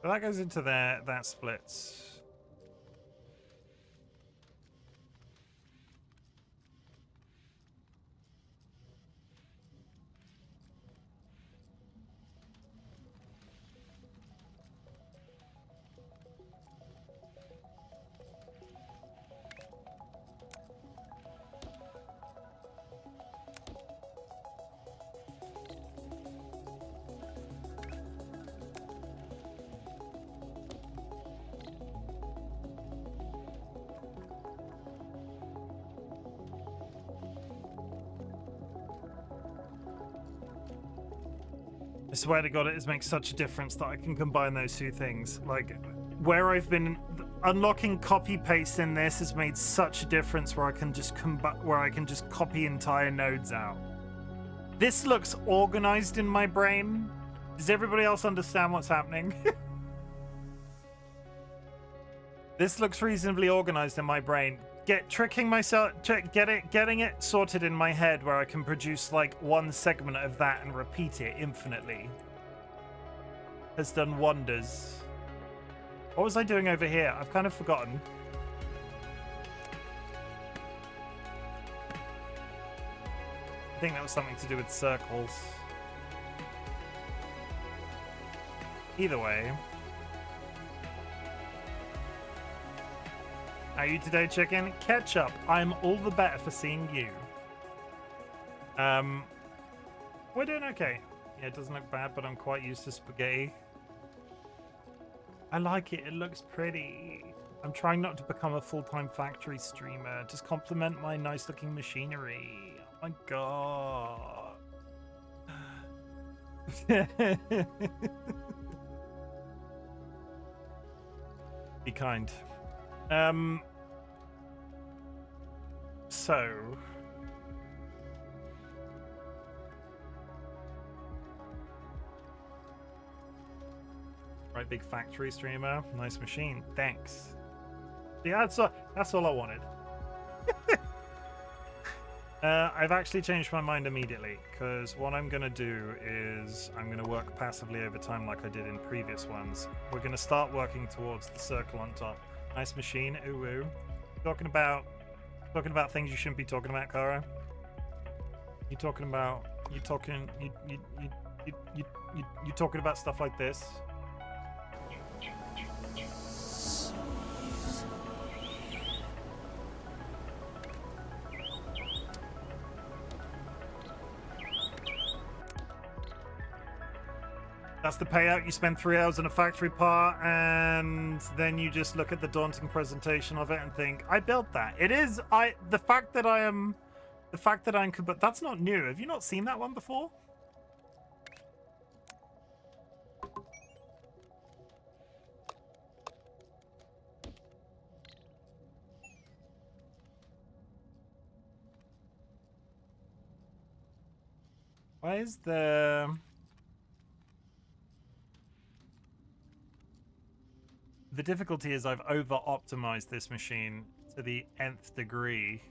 [SPEAKER 1] So that goes into there, that splits. I swear to God, it makes such a difference that I can combine those two things. Like, where I've been unlocking copy paste in this has made such a difference where I can just copy entire nodes out. This looks organized in my brain. Does everybody else understand what's happening? This looks reasonably organized in my brain. Getting it sorted in my head where I can produce like one segment of that and repeat it infinitely has done wonders. What was I doing over here? I've kind of forgotten. I think that was something to do with circles. Either way. How are you today, chicken? Ketchup. I'm all the better for seeing you. We're doing okay. Yeah, it doesn't look bad, but I'm quite used to spaghetti. I like it. It looks pretty. I'm trying not to become a full-time factory streamer. Just compliment my nice-looking machinery. Oh my god. Be kind. So Right, big factory streamer. Nice machine. Thanks. Yeah, that's all I wanted. I've actually changed my mind immediately, because what I'm going to do is I'm going to work passively over time like I did in previous ones. We're going to start working towards the circle on top. Nice machine. Ooh, ooh. Talking about things you shouldn't be talking about, Kara. You talking about you talking about stuff like this. That's the payout. You spend 3 hours on a factory part, and then you just look at the daunting presentation of it and think, "I built that." It is the fact that I'm, but that's not new. Have you not seen that one before? Why is the difficulty is I've over-optimized this machine to the nth degree.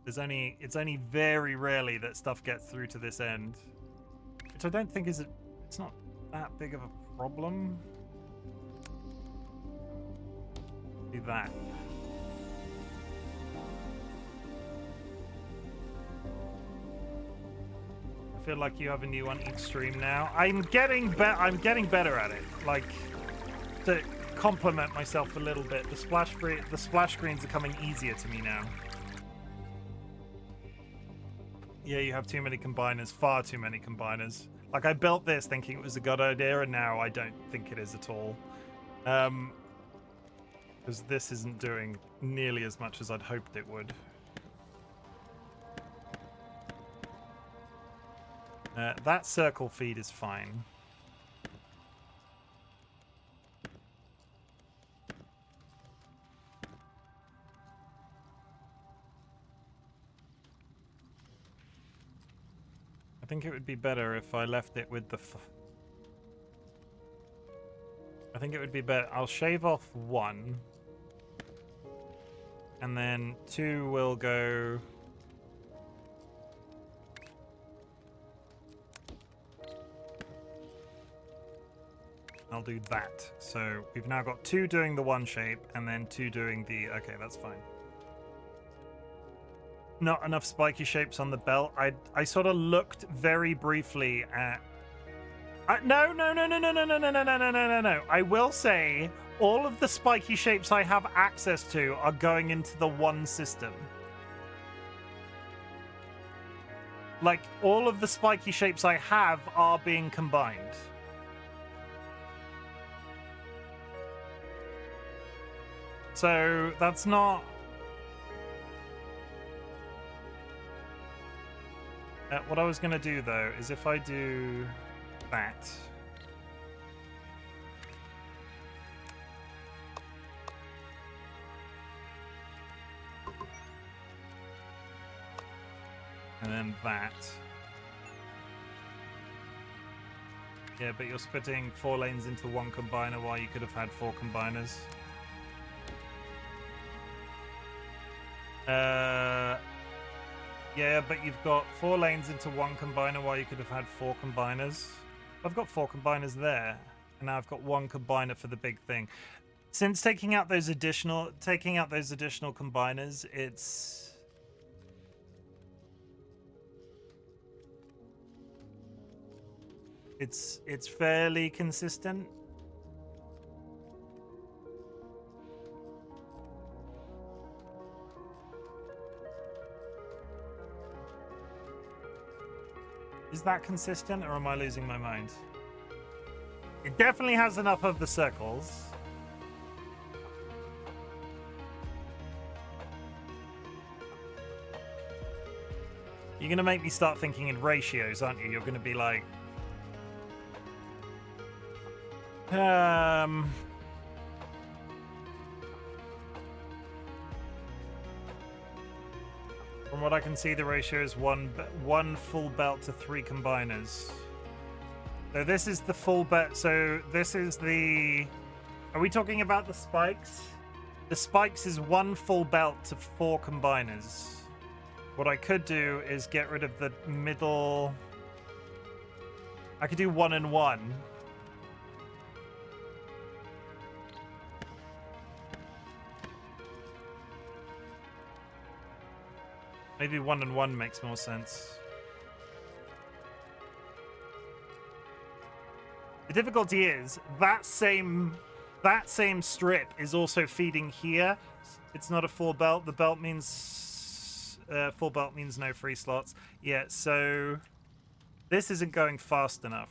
[SPEAKER 1] It's only very rarely that stuff gets through to this end, which I don't think it's not that big of a problem. Do that. I feel like you have a new one each stream now. I'm getting better at it. Like, to compliment myself a little bit. The splash screens are coming easier to me now. Yeah, you have too many combiners. Far too many combiners. Like, I built this thinking it was a good idea, and now I don't think it is at all. Because this isn't doing nearly as much as I'd hoped it would. That circle feed is fine. I think it would be better if I left it with the... I think it would be better. I'll shave off 1. And then 2 will go... I'll do that. So we've now got 2 doing the 1 shape and then 2 doing the... Okay, that's fine. Not enough spiky shapes on the belt. I sort of looked very briefly at... No. I will say all of the spiky shapes I have access to are going into the one system. Like, all of the spiky shapes I have are being combined. So that's not... what I was going to do, though, is if I do that... and then that... Yeah, but you're splitting 4 lanes into 1 combiner while you could have had 4 combiners. Yeah, but you've got 4 lanes into 1 combiner while you could have had 4 combiners. I've got 4 combiners there, and now I've got 1 combiner for the big thing. Since taking out those additional combiners, it's fairly consistent. Is that consistent, or am I losing my mind? It definitely has enough of the circles. You're going to make me start thinking in ratios, aren't you? You're going to be like... From what I can see, the ratio is one full belt to 3 combiners. So this is the full bet. So this is the... Are we talking about the spikes? The spikes is 1 full belt to 4 combiners. What I could do is get rid of the middle... I could do 1 and 1. Maybe 1 and 1 makes more sense. The difficulty is that same strip is also feeding here. It's not a full belt. The belt means full belt means no free slots. Yeah, so this isn't going fast enough.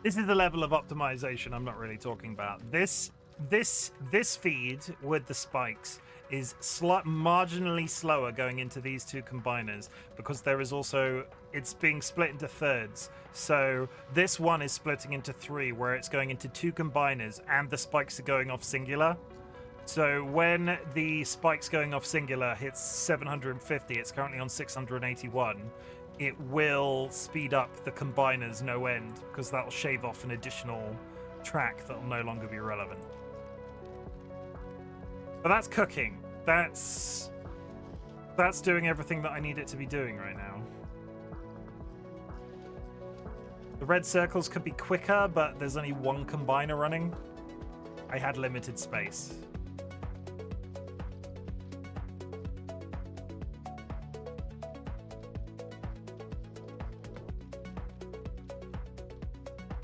[SPEAKER 1] This is the level of optimization I'm not really talking about. This feed with the spikes is marginally slower going into these 2 combiners because there is also, it's being split into thirds. So this one is splitting into 3 where it's going into 2 combiners and the spikes are going off singular. So when the spikes going off singular hits 750, it's currently on 681. It will speed up the combiners no end because that'll shave off an additional track that'll no longer be relevant. But that's cooking. That's doing everything that I need it to be doing right now. The red circles could be quicker, but there's only 1 combiner running. I had limited space.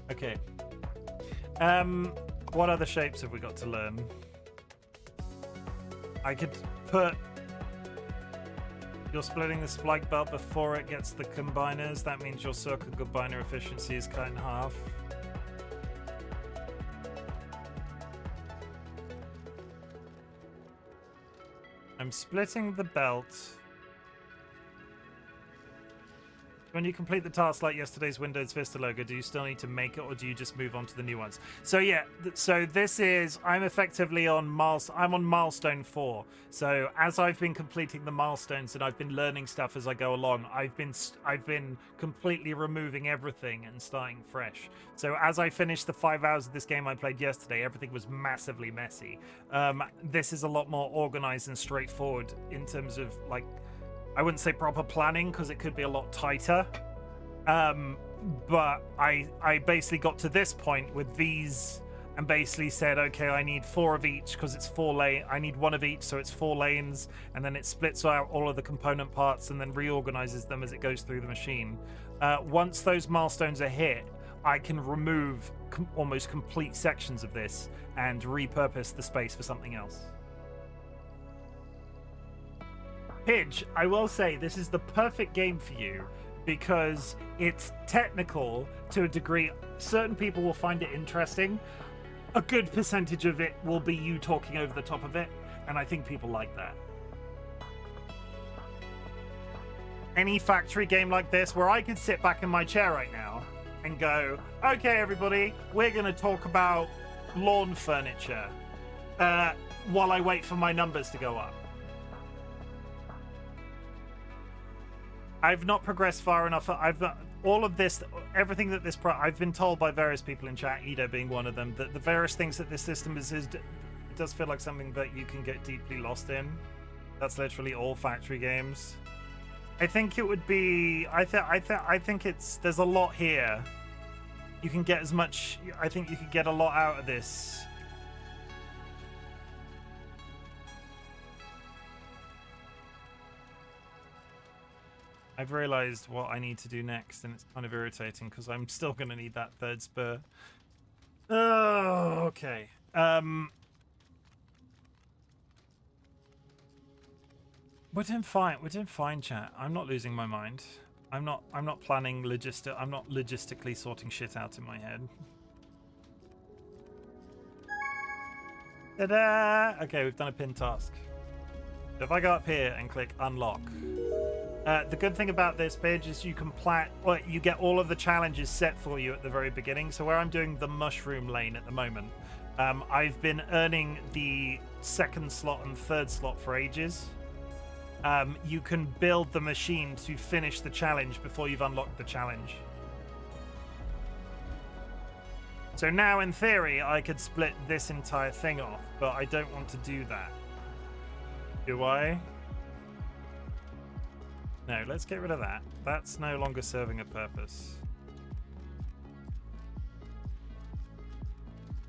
[SPEAKER 1] Okay. What other shapes have we got to learn? I could put... You're splitting the spike belt before it gets the combiners. That means your circle combiner efficiency is cut in half. I'm splitting the belt. When you complete the task like yesterday's Windows Vista logo, do you still need to make it or do you just move on to the new ones? So yeah, so this is, I'm effectively on milestone 4. So as I've been completing the milestones and I've been learning stuff as I go along, I've been completely removing everything and starting fresh. So as I finished the 5 hours of this game I played yesterday, everything was massively messy. This is a lot more organized and straightforward in terms of like, I wouldn't say proper planning because it could be a lot tighter. But I basically got to this point with these and basically said, okay, I need 4 of each because it's 4 lane. I need 1 of each, so it's 4 lanes, and then it splits out all of the component parts and then reorganizes them as it goes through the machine. Once those milestones are hit, I can remove almost complete sections of this and repurpose the space for something else. Pidge, I will say this is the perfect game for you because it's technical to a degree. Certain people will find it interesting. A good percentage of it will be you talking over the top of it, and I think people like that. Any factory game like this where I could sit back in my chair right now and go, okay, everybody, we're going to talk about lawn furniture while I wait for my numbers to go up. I've not progressed far enough. All of this, everything that I've been told by various people in chat, Edo being one of them, that the various things that this system is it does feel like something that you can get deeply lost in. That's literally all factory games. I think it would be. I think it's. There's a lot here. You can get as much. I think you could get a lot out of this. I've realized what I need to do next, and it's kind of irritating because I'm still going to need that 3rd spur. Oh, okay. We're doing fine. We're doing fine, chat. I'm not losing my mind. I'm not planning I'm not logistically sorting shit out in my head. Ta-da! Okay, we've done a pin task. So if I go up here and click unlock. The good thing about this page is you can you get all of the challenges set for you at the very beginning. So where I'm doing the mushroom lane at the moment, I've been earning the second slot and third slot for ages. You can build the machine to finish the challenge before you've unlocked the challenge. So now, in theory, I could split this entire thing off, but I don't want to do that. Do I? No, let's get rid of that. That's no longer serving a purpose.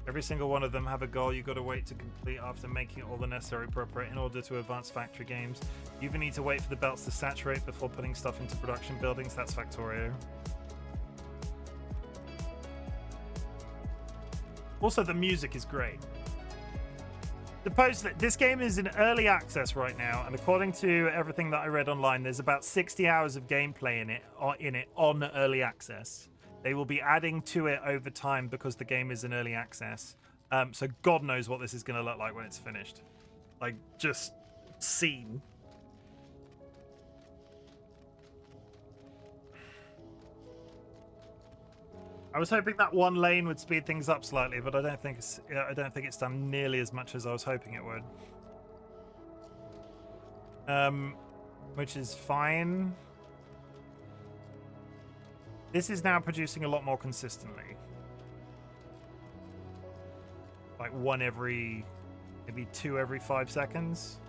[SPEAKER 1] Every single one of them have a goal you got to wait to complete after making all the necessary preparation in order to advance factory games. You even need to wait for the belts to saturate before putting stuff into production buildings. That's Factorio. Also, the music is great. Supposedly, this game is in early access right now, and according to everything that I read online, there's about 60 hours of gameplay in it on early access. They will be adding to it over time because the game is in early access. So God knows what this is going to look like when it's finished. Like, just seen. I was hoping that one lane would speed things up slightly, but I don't think it's done nearly as much as I was hoping it would. Which is fine. This is now producing a lot more consistently. Like maybe 2 every 5 seconds.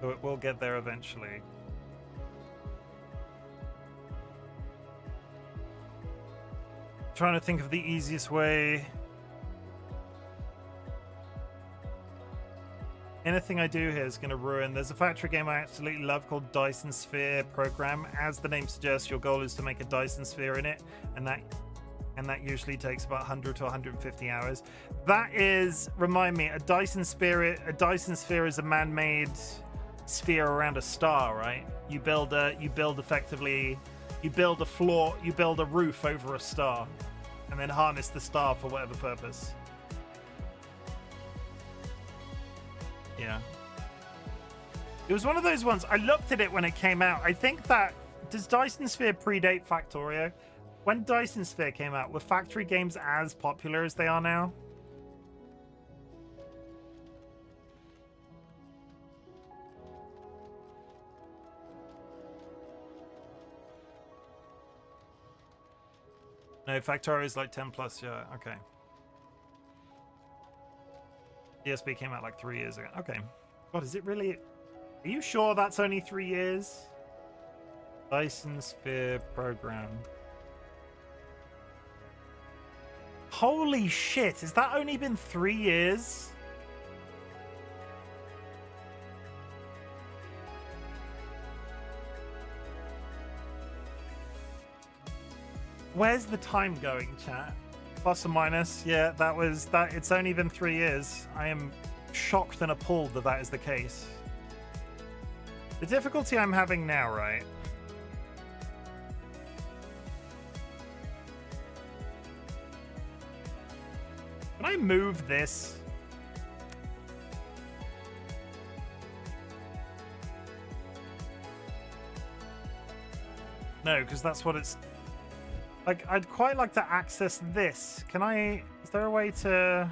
[SPEAKER 1] So it will get there eventually. Trying to think of the easiest way. Anything I do here is going to ruin. There's a factory game I absolutely love called Dyson Sphere Program. As the name suggests, your goal is to make a Dyson sphere in it, and that usually takes about 100 to 150 hours. That is, remind me, a Dyson sphere is a man-made sphere around a star, right? You build a roof over a star, and then harness the star for whatever purpose. Yeah. It was one of those ones, I looked at it when it came out. I think that, does Dyson Sphere predate Factorio? When Dyson Sphere came out, were factory games as popular as they are now? No, Factorio is like 10 plus, yeah, okay. DSP came out like 3 years ago. Okay. God, is it really... Are you sure that's only 3 years? Dyson Sphere Program. Holy shit, has that only been 3 years? Where's the time going, chat? Plus or minus? Yeah, it's only been 3 years. I am shocked and appalled that that is the case. The difficulty I'm having now, right? Can I move this? No, because that's what it's... Like, I'd quite like to access this. Can I... Is there a way to...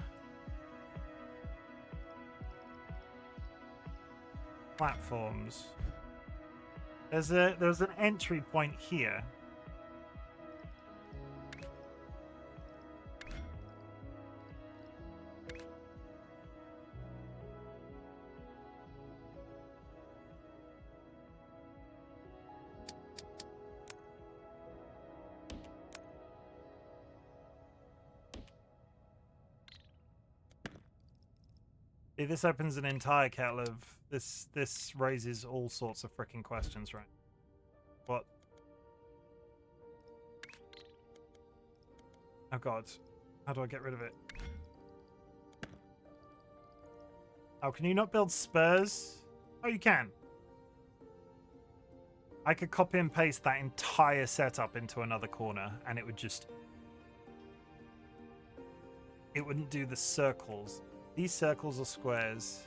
[SPEAKER 1] Platforms. There's an entry point here. See, this opens an entire kettle of this raises all sorts of freaking questions, right? What? Oh god. How do I get rid of it? Oh, can you not build spurs? Oh, you can. I could copy and paste that entire setup into another corner and it would just... It wouldn't do the circles. These circles are squares.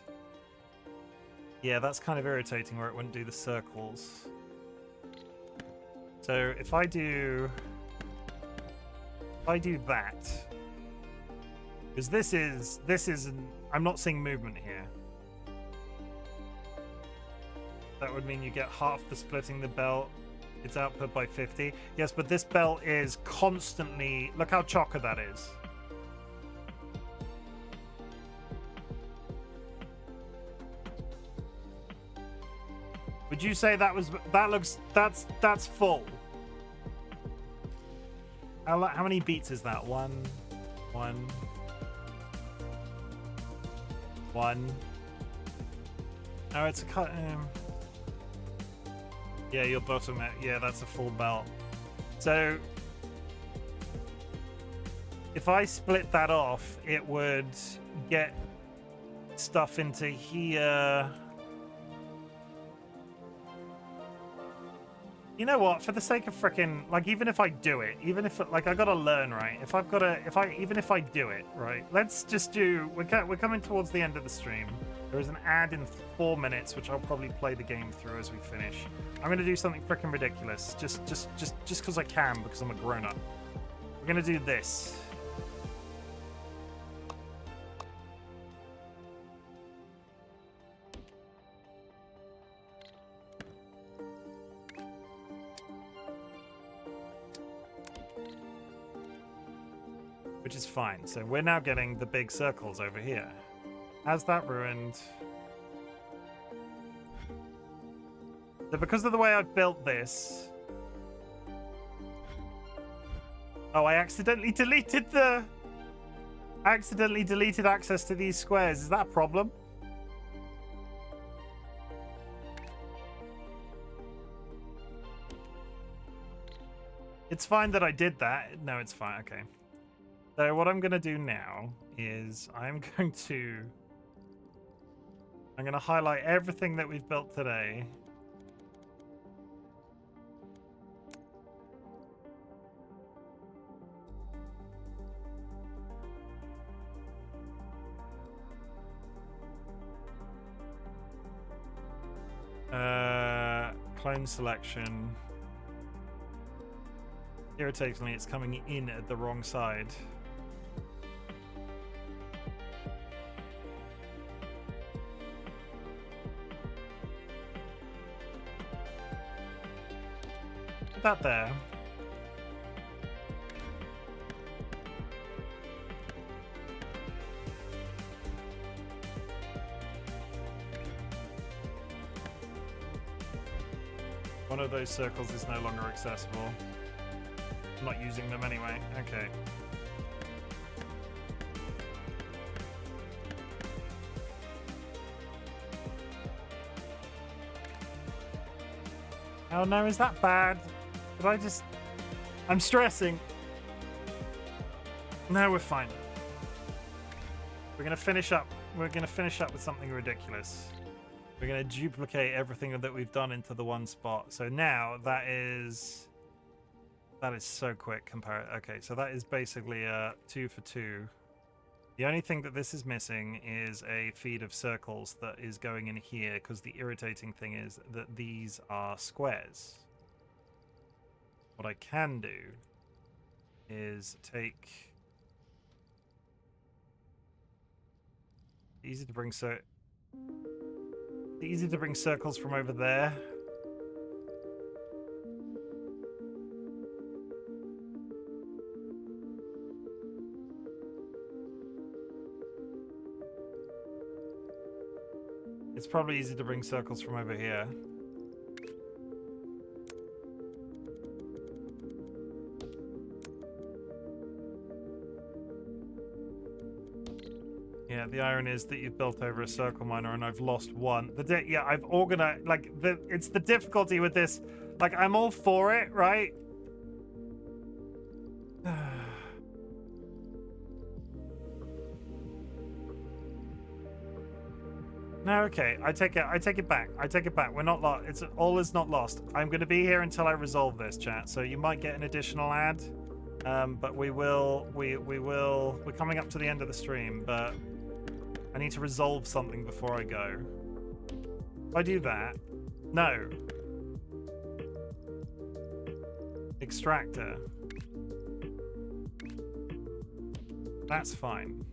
[SPEAKER 1] Yeah, that's kind of irritating where it wouldn't do the circles. So if I do that, Because this is I'm not seeing movement here. That would mean you get half the splitting the belt. Its output by 50. Yes, but this belt is constantly... Look how chocker that is. Would you say that was... That's full. How many beats is that? One. Oh, it's a cut... Yeah, your bottom, yeah, that's a full belt. So, if I split that off, it would get stuff into here. You know what? For the sake of frickin', like, even if I do it, even if, like, I gotta learn, right? Even if I do it, right? Let's just do, we're coming towards the end of the stream. There is an ad in 4 minutes, which I'll probably play the game through as we finish. I'm gonna do something frickin' ridiculous, just because I can, because I'm a grown-up. We're gonna do this. Which is fine. So we're now getting the big circles over here. Has that ruined? So because of the way I've built this... Oh, I accidentally deleted access to these squares. Is that a problem? It's fine that I did that. No, it's fine. Okay. So what I'm going to do now is I'm going to highlight everything that we've built today. Clone selection. Irritatingly, it's coming in at the wrong side. Put that there. One of those circles is no longer accessible. I'm not using them anyway. Okay. Oh no, is that bad? Did I just... I'm stressing. No, we're fine. We're gonna finish up. We're gonna finish up with something ridiculous. We're gonna duplicate everything that we've done into the one spot. So now that is so quick compared. Okay, so that is basically a 2 for 2. The only thing that this is missing is a feed of circles that is going in here, because the irritating thing is that these are squares. What I can do is take... Easy to bring circles from over there. It's probably easy to bring circles from over here. Yeah, the irony is that you've built over a circle miner and I've lost one. Yeah, I've organized, like, it's the difficulty with this. Like, I'm all for it, right? No, okay. I take it back. We're not lost. It's all is not lost. I'm going to be here until I resolve this, chat. So you might get an additional ad, but we're coming up to the end of the stream, but I need to resolve something before I go. If I do that, no. Extractor. That's fine.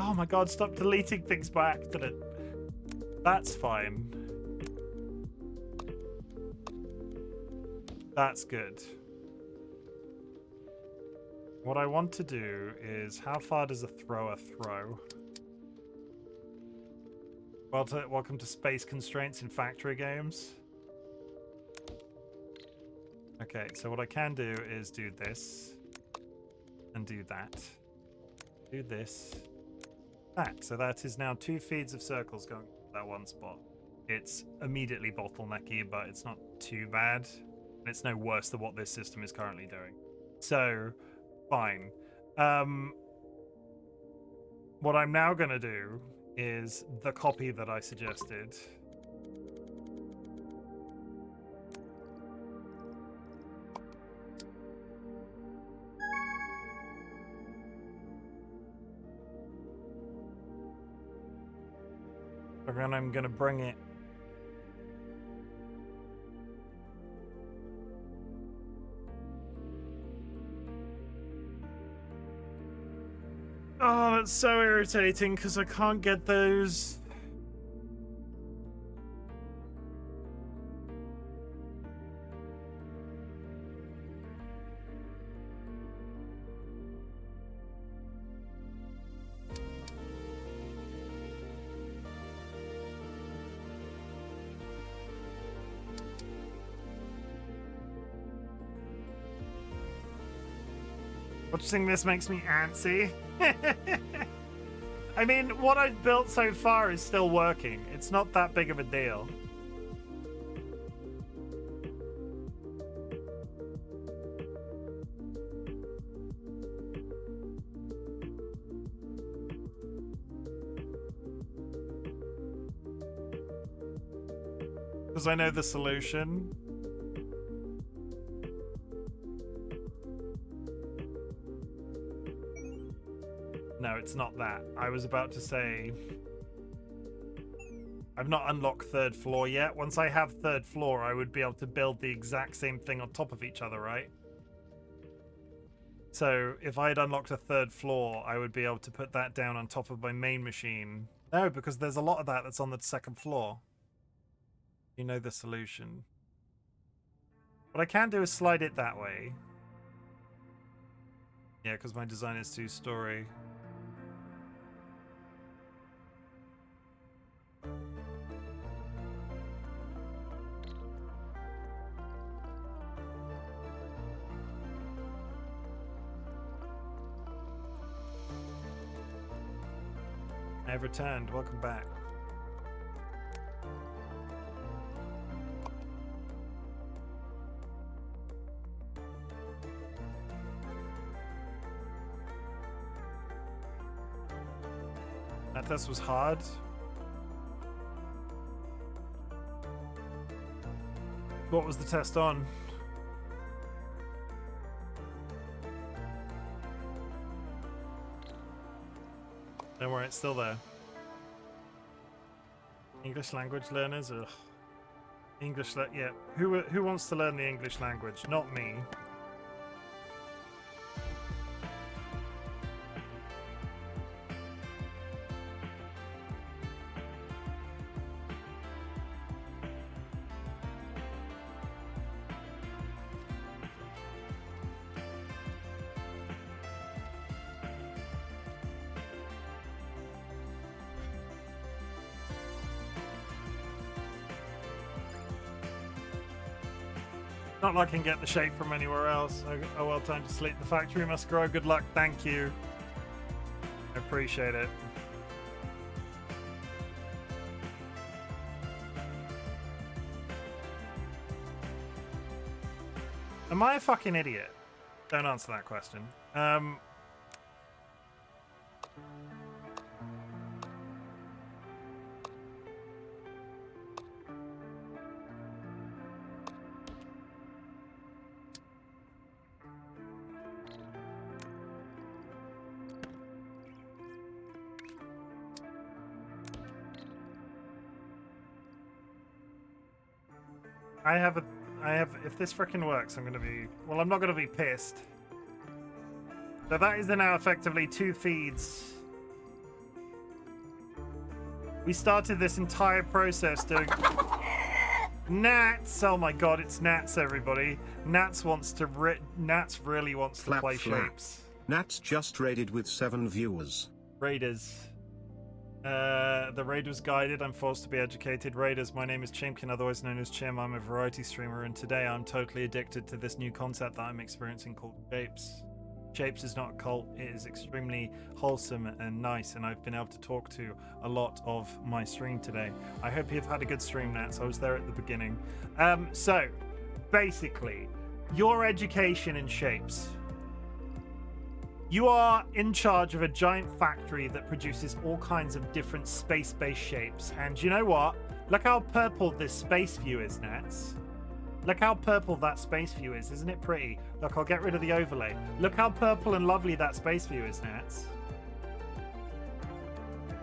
[SPEAKER 1] Oh my god, stop deleting things by accident. That's fine. That's good. What I want to do is, how far does a thrower throw? Welcome to space constraints in factory games. Okay, so what I can do is do this and do that. Do this. That. So that is now 2 feeds of circles going to that one spot. It's immediately bottlenecky, but it's not too bad. And it's no worse than what this system is currently doing. So, fine. What I'm now going to do is the copy that I suggested. And I'm going to bring it. Oh, that's so irritating because I can't get those. Watching this makes me antsy. I mean, what I've built so far is still working. It's not that big of a deal. Because I know the solution. No, it's not that. I was about to say... I've not unlocked 3rd floor yet. Once I have 3rd floor, I would be able to build the exact same thing on top of each other, right? So, if I had unlocked a 3rd floor, I would be able to put that down on top of my main machine. No, because there's a lot of that that's on the 2nd floor. You know the solution. What I can do is slide it that way. Yeah, because my design is 2-story. I've returned. Welcome back. That test was hard. What was the test on? Don't worry, it's still there. English language learners? Ugh. Yeah. Who wants to learn the English language? Not me. Not like I can get the shape from anywhere else. Oh well, time to sleep. The factory must grow. Good luck. Thank you. I appreciate it. Am I a fucking idiot? Don't answer that question. If this frickin' works, I'm gonna be, well, I'm not gonna be pissed. So that is now effectively 2 feeds We started this entire process doing Nats. Oh my god, it's Nats, everybody. Nats wants to Nats really wants to play shapes.
[SPEAKER 3] Nats just raided with 7 viewers.
[SPEAKER 1] Raiders. The raid was guided. I'm forced to be educated. Raiders, my name is Chimken, otherwise known as Chim. I'm a variety streamer, and today I'm totally addicted to this new concept that I'm experiencing called shapes. Shapes is not a cult. It is extremely wholesome and nice, and I've been able to talk to a lot of my stream today. I hope you've had a good stream, Nats. I was there at the beginning. So, basically, your education in shapes. You are in charge of a giant factory that produces all kinds of different space-based shapes. And you know what? Look how purple this space view is, Nats. Look how purple that space view is. Isn't it pretty? Look, I'll get rid of the overlay. Look how purple and lovely that space view is, Nats.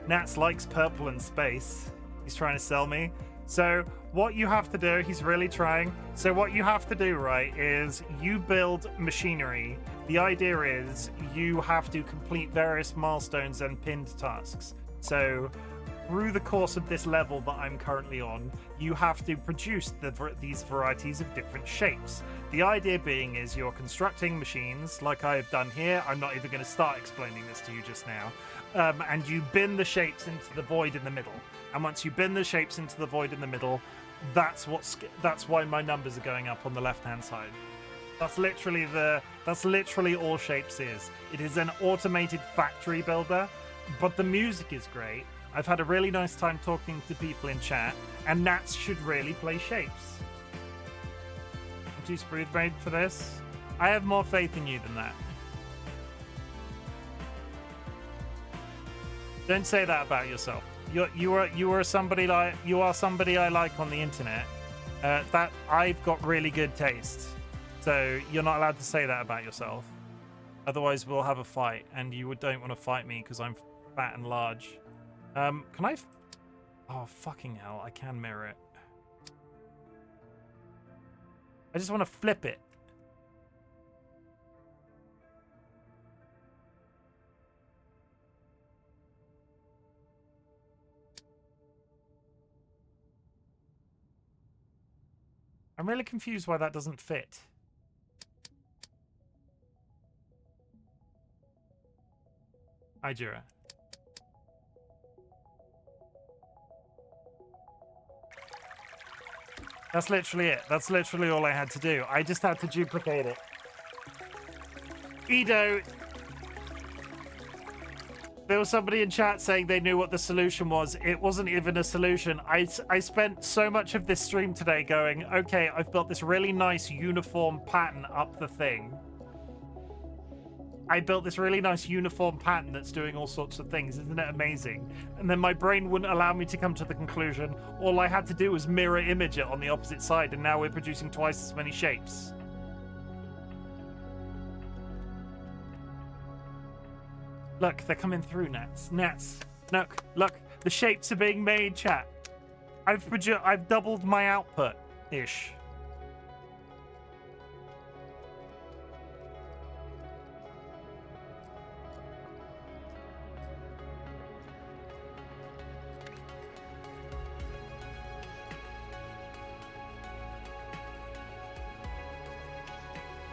[SPEAKER 1] Nats likes purple and space. He's trying to sell me. So what you have to do, he's really trying. So what you have to do, right, is you build machinery. The idea is you have to complete various milestones and pinned tasks. So through the course of this level that I'm currently on, you have to produce these varieties of different shapes. The idea being is you're constructing machines like I've done here. I'm not even going to start explaining this to you just now. And you bin the shapes into the void in the middle. And once you bin the shapes into the void in the middle, that's why my numbers are going up on the left-hand side. That's literally all shapes is. It is an automated factory builder, but the music is great. I've had a really nice time talking to people in chat, and Nats should really play shapes. I'm too smooth-brained for this. I have more faith in you than that. Don't say that about yourself. You are somebody I like on the internet. That I've got really good taste. So you're not allowed to say that about yourself. Otherwise, we'll have a fight, and you don't want to fight me because I'm fat and large. Can I? Oh, fucking hell! I can mirror it. I just want to flip it. I'm really confused why that doesn't fit. Hi, Jira. That's literally it. That's literally all I had to do. I just had to duplicate it. Edo. There was somebody in chat saying they knew what the solution was. It wasn't even a solution. I spent so much of this stream today going, okay, I've built this really nice uniform pattern up the thing. I built this really nice uniform pattern that's doing all sorts of things. Isn't it amazing? And then my brain wouldn't allow me to come to the conclusion. All I had to do was mirror image it on the opposite side, and now we're producing twice as many shapes. Look, they're coming through, Nats. Nats, look, the shapes are being made, chat. I've doubled my output-ish.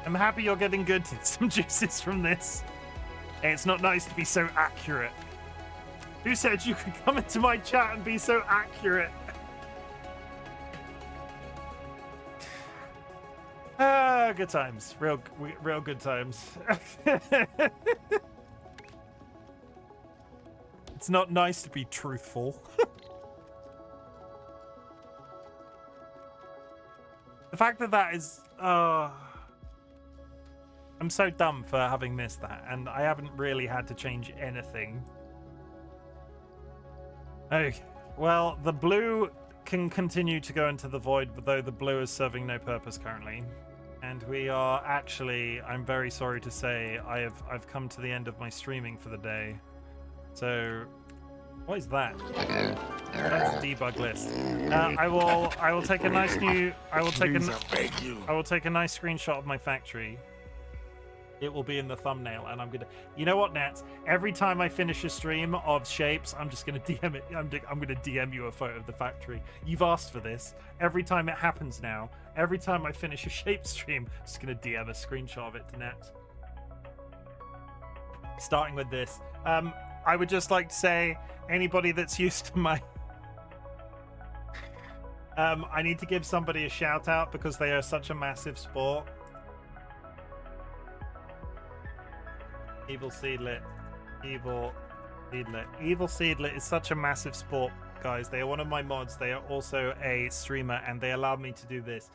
[SPEAKER 1] I'm happy you're getting good some juices from this. Hey, it's not nice to be so accurate. Who said you could come into my chat and be so accurate? Ah, good times. Real good times. It's not nice to be truthful. The fact that that is... I'm so dumb for having missed that, and I haven't really had to change anything. Okay, well, the blue can continue to go into the void, though the blue is serving no purpose currently. And we are actually, I'm very sorry to say, I've come to the end of my streaming for the day. So, what is that? That's a debug list. I will take a nice new, I will take a nice screenshot of my factory. It will be in the thumbnail, and I'm gonna. You know what, Nats? Every time I finish a stream of shapes, I'm just gonna DM it. I'm gonna DM you a photo of the factory. You've asked for this. Every time it happens now. Every time I finish a shape stream, I'm just gonna DM a screenshot of it to Nats. Starting with this, I would just like to say, anybody that's used to my. I need to give somebody a shout out because they are such a massive sport. Evil Seedlet. Evil Seedlet is such a massive sport, guys. They are one of my mods. They are also a streamer, and they allowed me to do this.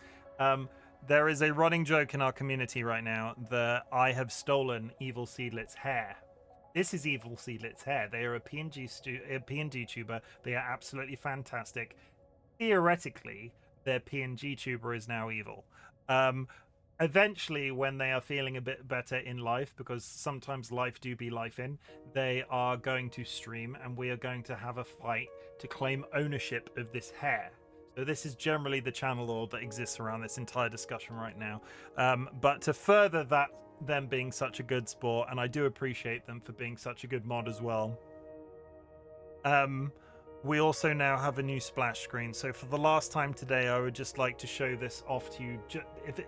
[SPEAKER 1] There is a running joke in our community right now that I have stolen Evil Seedlet's hair. This is Evil Seedlet's hair. They are a PNG tuber. They are absolutely fantastic. Theoretically, their PNG tuber is now evil. Eventually, when they are feeling a bit better in life, because sometimes life do be life in, they are going to stream, and we are going to have a fight to claim ownership of this hair. So this is generally the channel lore that exists around this entire discussion right now. But to further that, them being such a good sport, and I do appreciate them for being such a good mod as well. We also now have a new splash screen. So for the last time today, I would just like to show this off to you,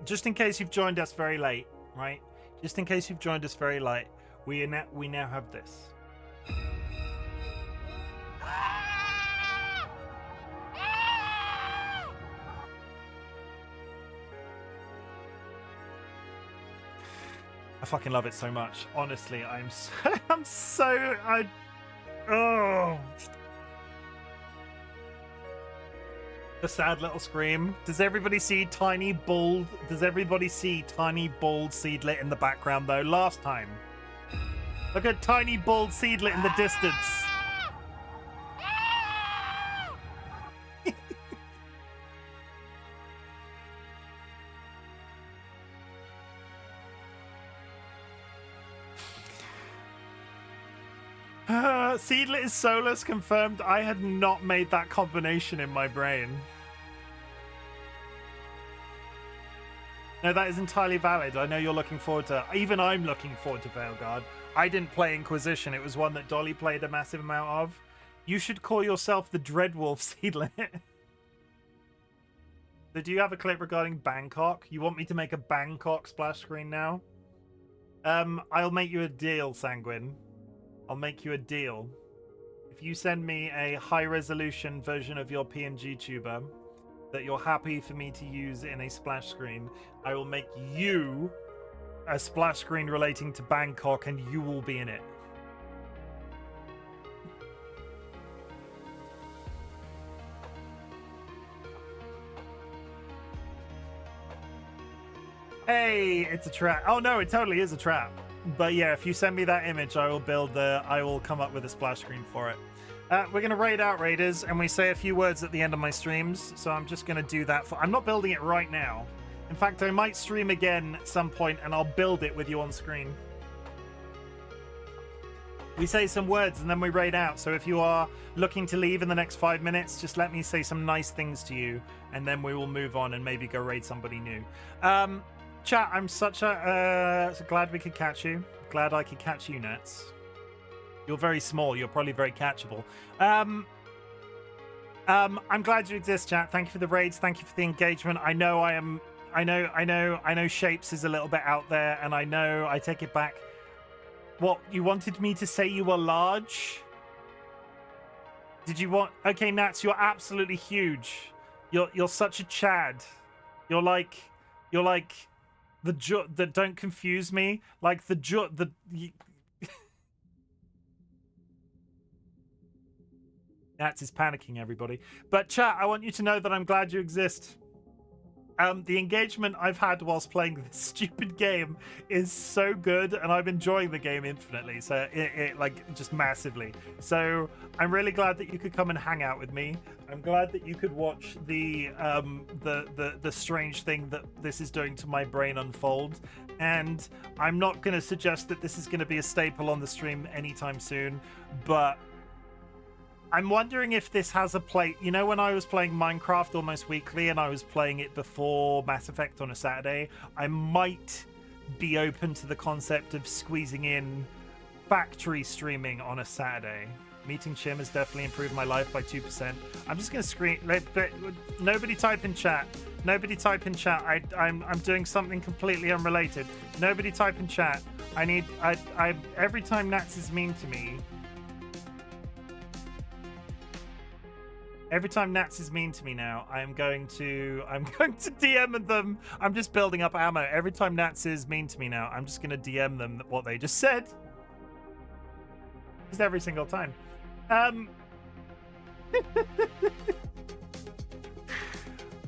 [SPEAKER 1] just in case you've joined us very late, right? Just in case you've joined us very late, we now have this. I fucking love it so much. Honestly, oh. The sad little scream. Does everybody see tiny bald Seedlet in the background though? Last time. Look at tiny bald Seedlet in the distance. Seedlet is soulless, confirmed. I had not made that combination in my brain. No, that is entirely valid. I know you're looking forward to... Even I'm looking forward to Veilguard. I didn't play Inquisition. It was one that Dolly played a massive amount of. You should call yourself the Dreadwolf Seedlet. So do you have a clip regarding Bangkok? You want me to make a Bangkok splash screen now? I'll make you a deal, Sanguine. I'll make you a deal. If you send me a high-resolution version of your PNG tuber that you're happy for me to use in a splash screen, I will make you a splash screen relating to Bangkok, and you will be in it. Hey, it's a trap. Oh no, it totally is a trap. But yeah, if you send me that image, I will come up with a splash screen for it. We're gonna raid out raiders, and we say a few words at the end of my streams. So I'm just gonna do that. I'm not building it right now. In fact, I might stream again at some point, and I'll build it with you on screen. We say some words, and then we raid out. So if you are looking to leave in the next 5 minutes, just let me say some nice things to you, and then we will move on and maybe go raid somebody new. Chat, I'm such a so glad we could catch you. Glad I could catch you, Nets. You're very small. You're probably very catchable. I'm glad you exist, chat. Thank you for the raids. Thank you for the engagement. I know Shapes is a little bit out there, and I know I take it back. What, you wanted me to say you were large? Did you want? Okay, Nats, you're absolutely huge. You're such a Chad. You're like the don't confuse me. Like Nats is panicking, everybody. But chat, I want you to know that I'm glad you exist. The engagement I've had whilst playing this stupid game is so good, and I'm enjoying the game infinitely. So it like just massively. So I'm really glad that you could come and hang out with me. I'm glad that you could watch the strange thing that this is doing to my brain unfold. And I'm not going to suggest that this is going to be a staple on the stream anytime soon, but I'm wondering if this has a play. You know, when I was playing Minecraft almost weekly, and I was playing it before Mass Effect on a Saturday, I might be open to the concept of squeezing in factory streaming on a Saturday. Meeting Chim has definitely improved my life by 2%. I'm just going to screen. Nobody type in chat. Nobody type in chat. I'm doing something completely unrelated. Nobody type in chat. Every time Nats is mean to me. Every time Nats is mean to me now, I'm going to DM them. I'm just building up ammo. Every time Nats is mean to me now, I'm just going to DM them what they just said. Just every single time.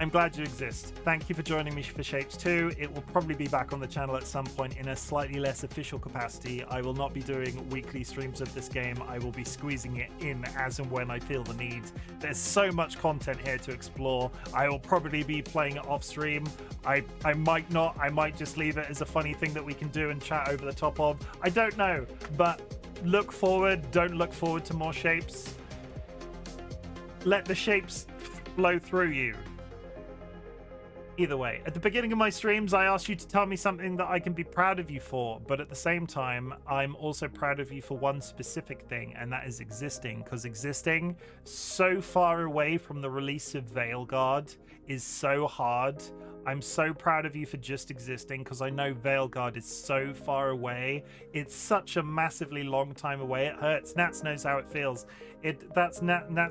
[SPEAKER 1] I'm glad you exist. Thank you for joining me for Shapes 2. It will probably be back on the channel at some point in a slightly less official capacity. I will not be doing weekly streams of this game. I will be squeezing it in as and when I feel the need. There's so much content here to explore. I will probably be playing it off stream. I might not. I might just leave it as a funny thing that we can do and chat over the top of. I don't know, but look forward. Don't look forward to more shapes. Let the shapes flow through you. Either way, at the beginning of my streams, I asked you to tell me something that I can be proud of you for, but at the same time, I'm also proud of you for one specific thing, and that is existing, because existing so far away from the release of Veilguard is so hard. I'm so proud of you for just existing, because I know Veilguard is so far away. It's such a massively long time away. It hurts. Nats knows how it feels. That's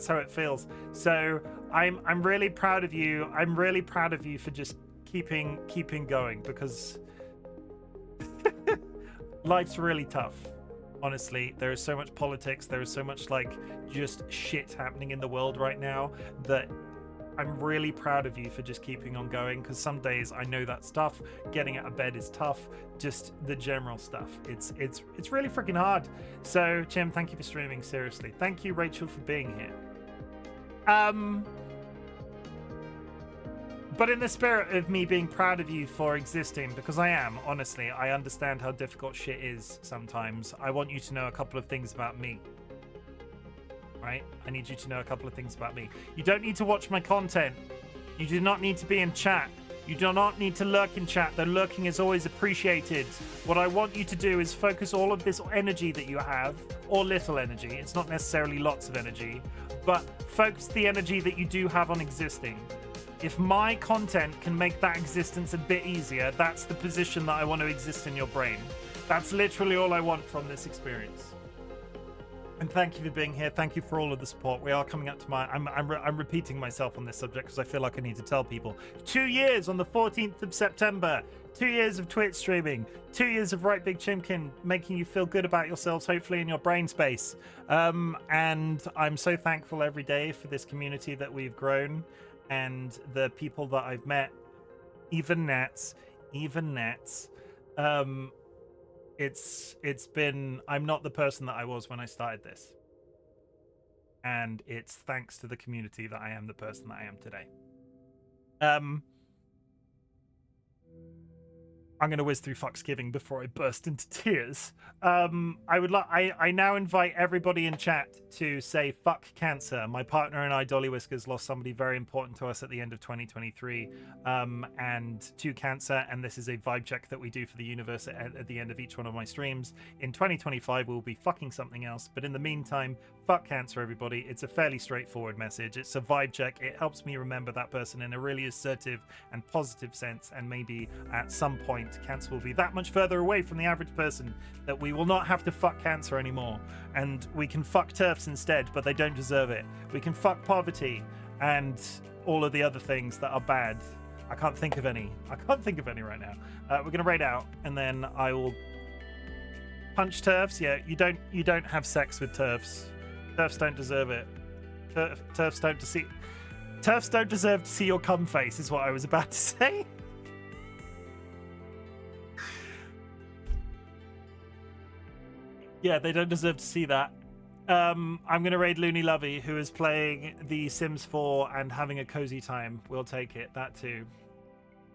[SPEAKER 1] how it feels. So I'm really proud of you. I'm really proud of you for just keeping going, because life's really tough. Honestly, there is so much politics. There is so much like just shit happening in the world right now that I'm really proud of you for just keeping on going, because some days I know that stuff. Getting out of bed is tough. Just the general stuff. It's really freaking hard. So, Chim, thank you for streaming. Seriously, thank you, Rachel, for being here. But in the spirit of me being proud of you for existing, because I am, honestly, I understand how difficult shit is sometimes. I want you to know a couple of things about me. Right? I need you to know a couple of things about me. You don't need to watch my content. You do not need to be in chat. You do not need to lurk in chat. The lurking is always appreciated. What I want you to do is focus all of this energy that you have, or little energy. It's not necessarily lots of energy, but focus the energy that you do have on existing. If my content can make that existence a bit easier, that's the position that I want to exist in your brain. That's literally all I want from this experience. And thank you for being here. Thank you for all of the support. We are coming up to my... I'm repeating myself on this subject because I feel like I need to tell people. 2 years on the 14th of September. 2 years of Twitch streaming. 2 years of RightBigChimken making you feel good about yourselves, hopefully in your brain space. And I'm so thankful every day for this community that we've grown and the people that I've met. Even Nats. It's been, I'm not the person that I was when I started this, and it's thanks to the community that I am the person that I am today. I'm going to whiz through Foxgiving before I burst into tears. I now invite everybody in chat to say fuck cancer. My partner and I, DollyWhiskers, lost somebody very important to us at the end of 2023 and to cancer. And this is a vibe check that we do for the universe at the end of each one of my streams. In 2025, we'll be fucking something else. But in the meantime, fuck cancer, everybody. It's a fairly straightforward message. It's a vibe check. It helps me remember that person in a really assertive and positive sense. And maybe at some point, cancer will be that much further away from the average person that we will not have to fuck cancer anymore, and we can fuck TERFs instead, but they don't deserve it. We can fuck poverty and all of the other things that are bad. I can't think of any right now. We're gonna raid out, and then I will punch TERFs. Yeah, you don't have sex with TERFs. TERFs don't deserve it. TERFs don't deserve to see your cum face, is what I was about to say. Yeah, they don't deserve to see that. I'm going to raid Looney Lovey, who is playing The Sims 4 and having a cozy time. We'll take it, that too.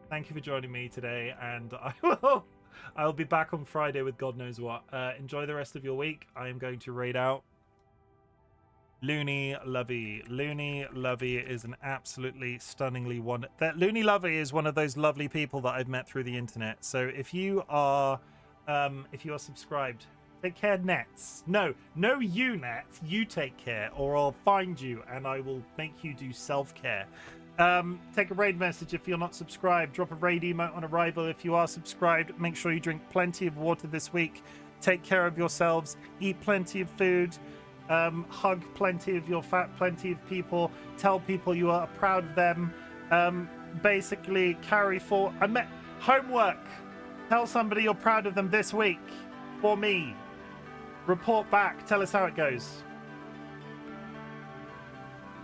[SPEAKER 1] Thank you for joining me today, and I'll be back on Friday with God knows what. Enjoy the rest of your week. I am going to raid out. Looney Lovey. Looney Lovey is an absolutely stunningly Looney Lovey is one of those lovely people that I've met through the internet. So if you are subscribed, take care, Nets. No, you, Nets. You take care, or I'll find you and I will make you do self-care. Take a raid message if you're not subscribed. Drop a raid emote on arrival if you are subscribed. Make sure you drink plenty of water this week. Take care of yourselves. Eat plenty of food. Hug plenty of your plenty of people. Tell people you are proud of them. Basically, carry forward. Homework. Tell somebody you're proud of them this week. For me. Report back. Tell us how it goes.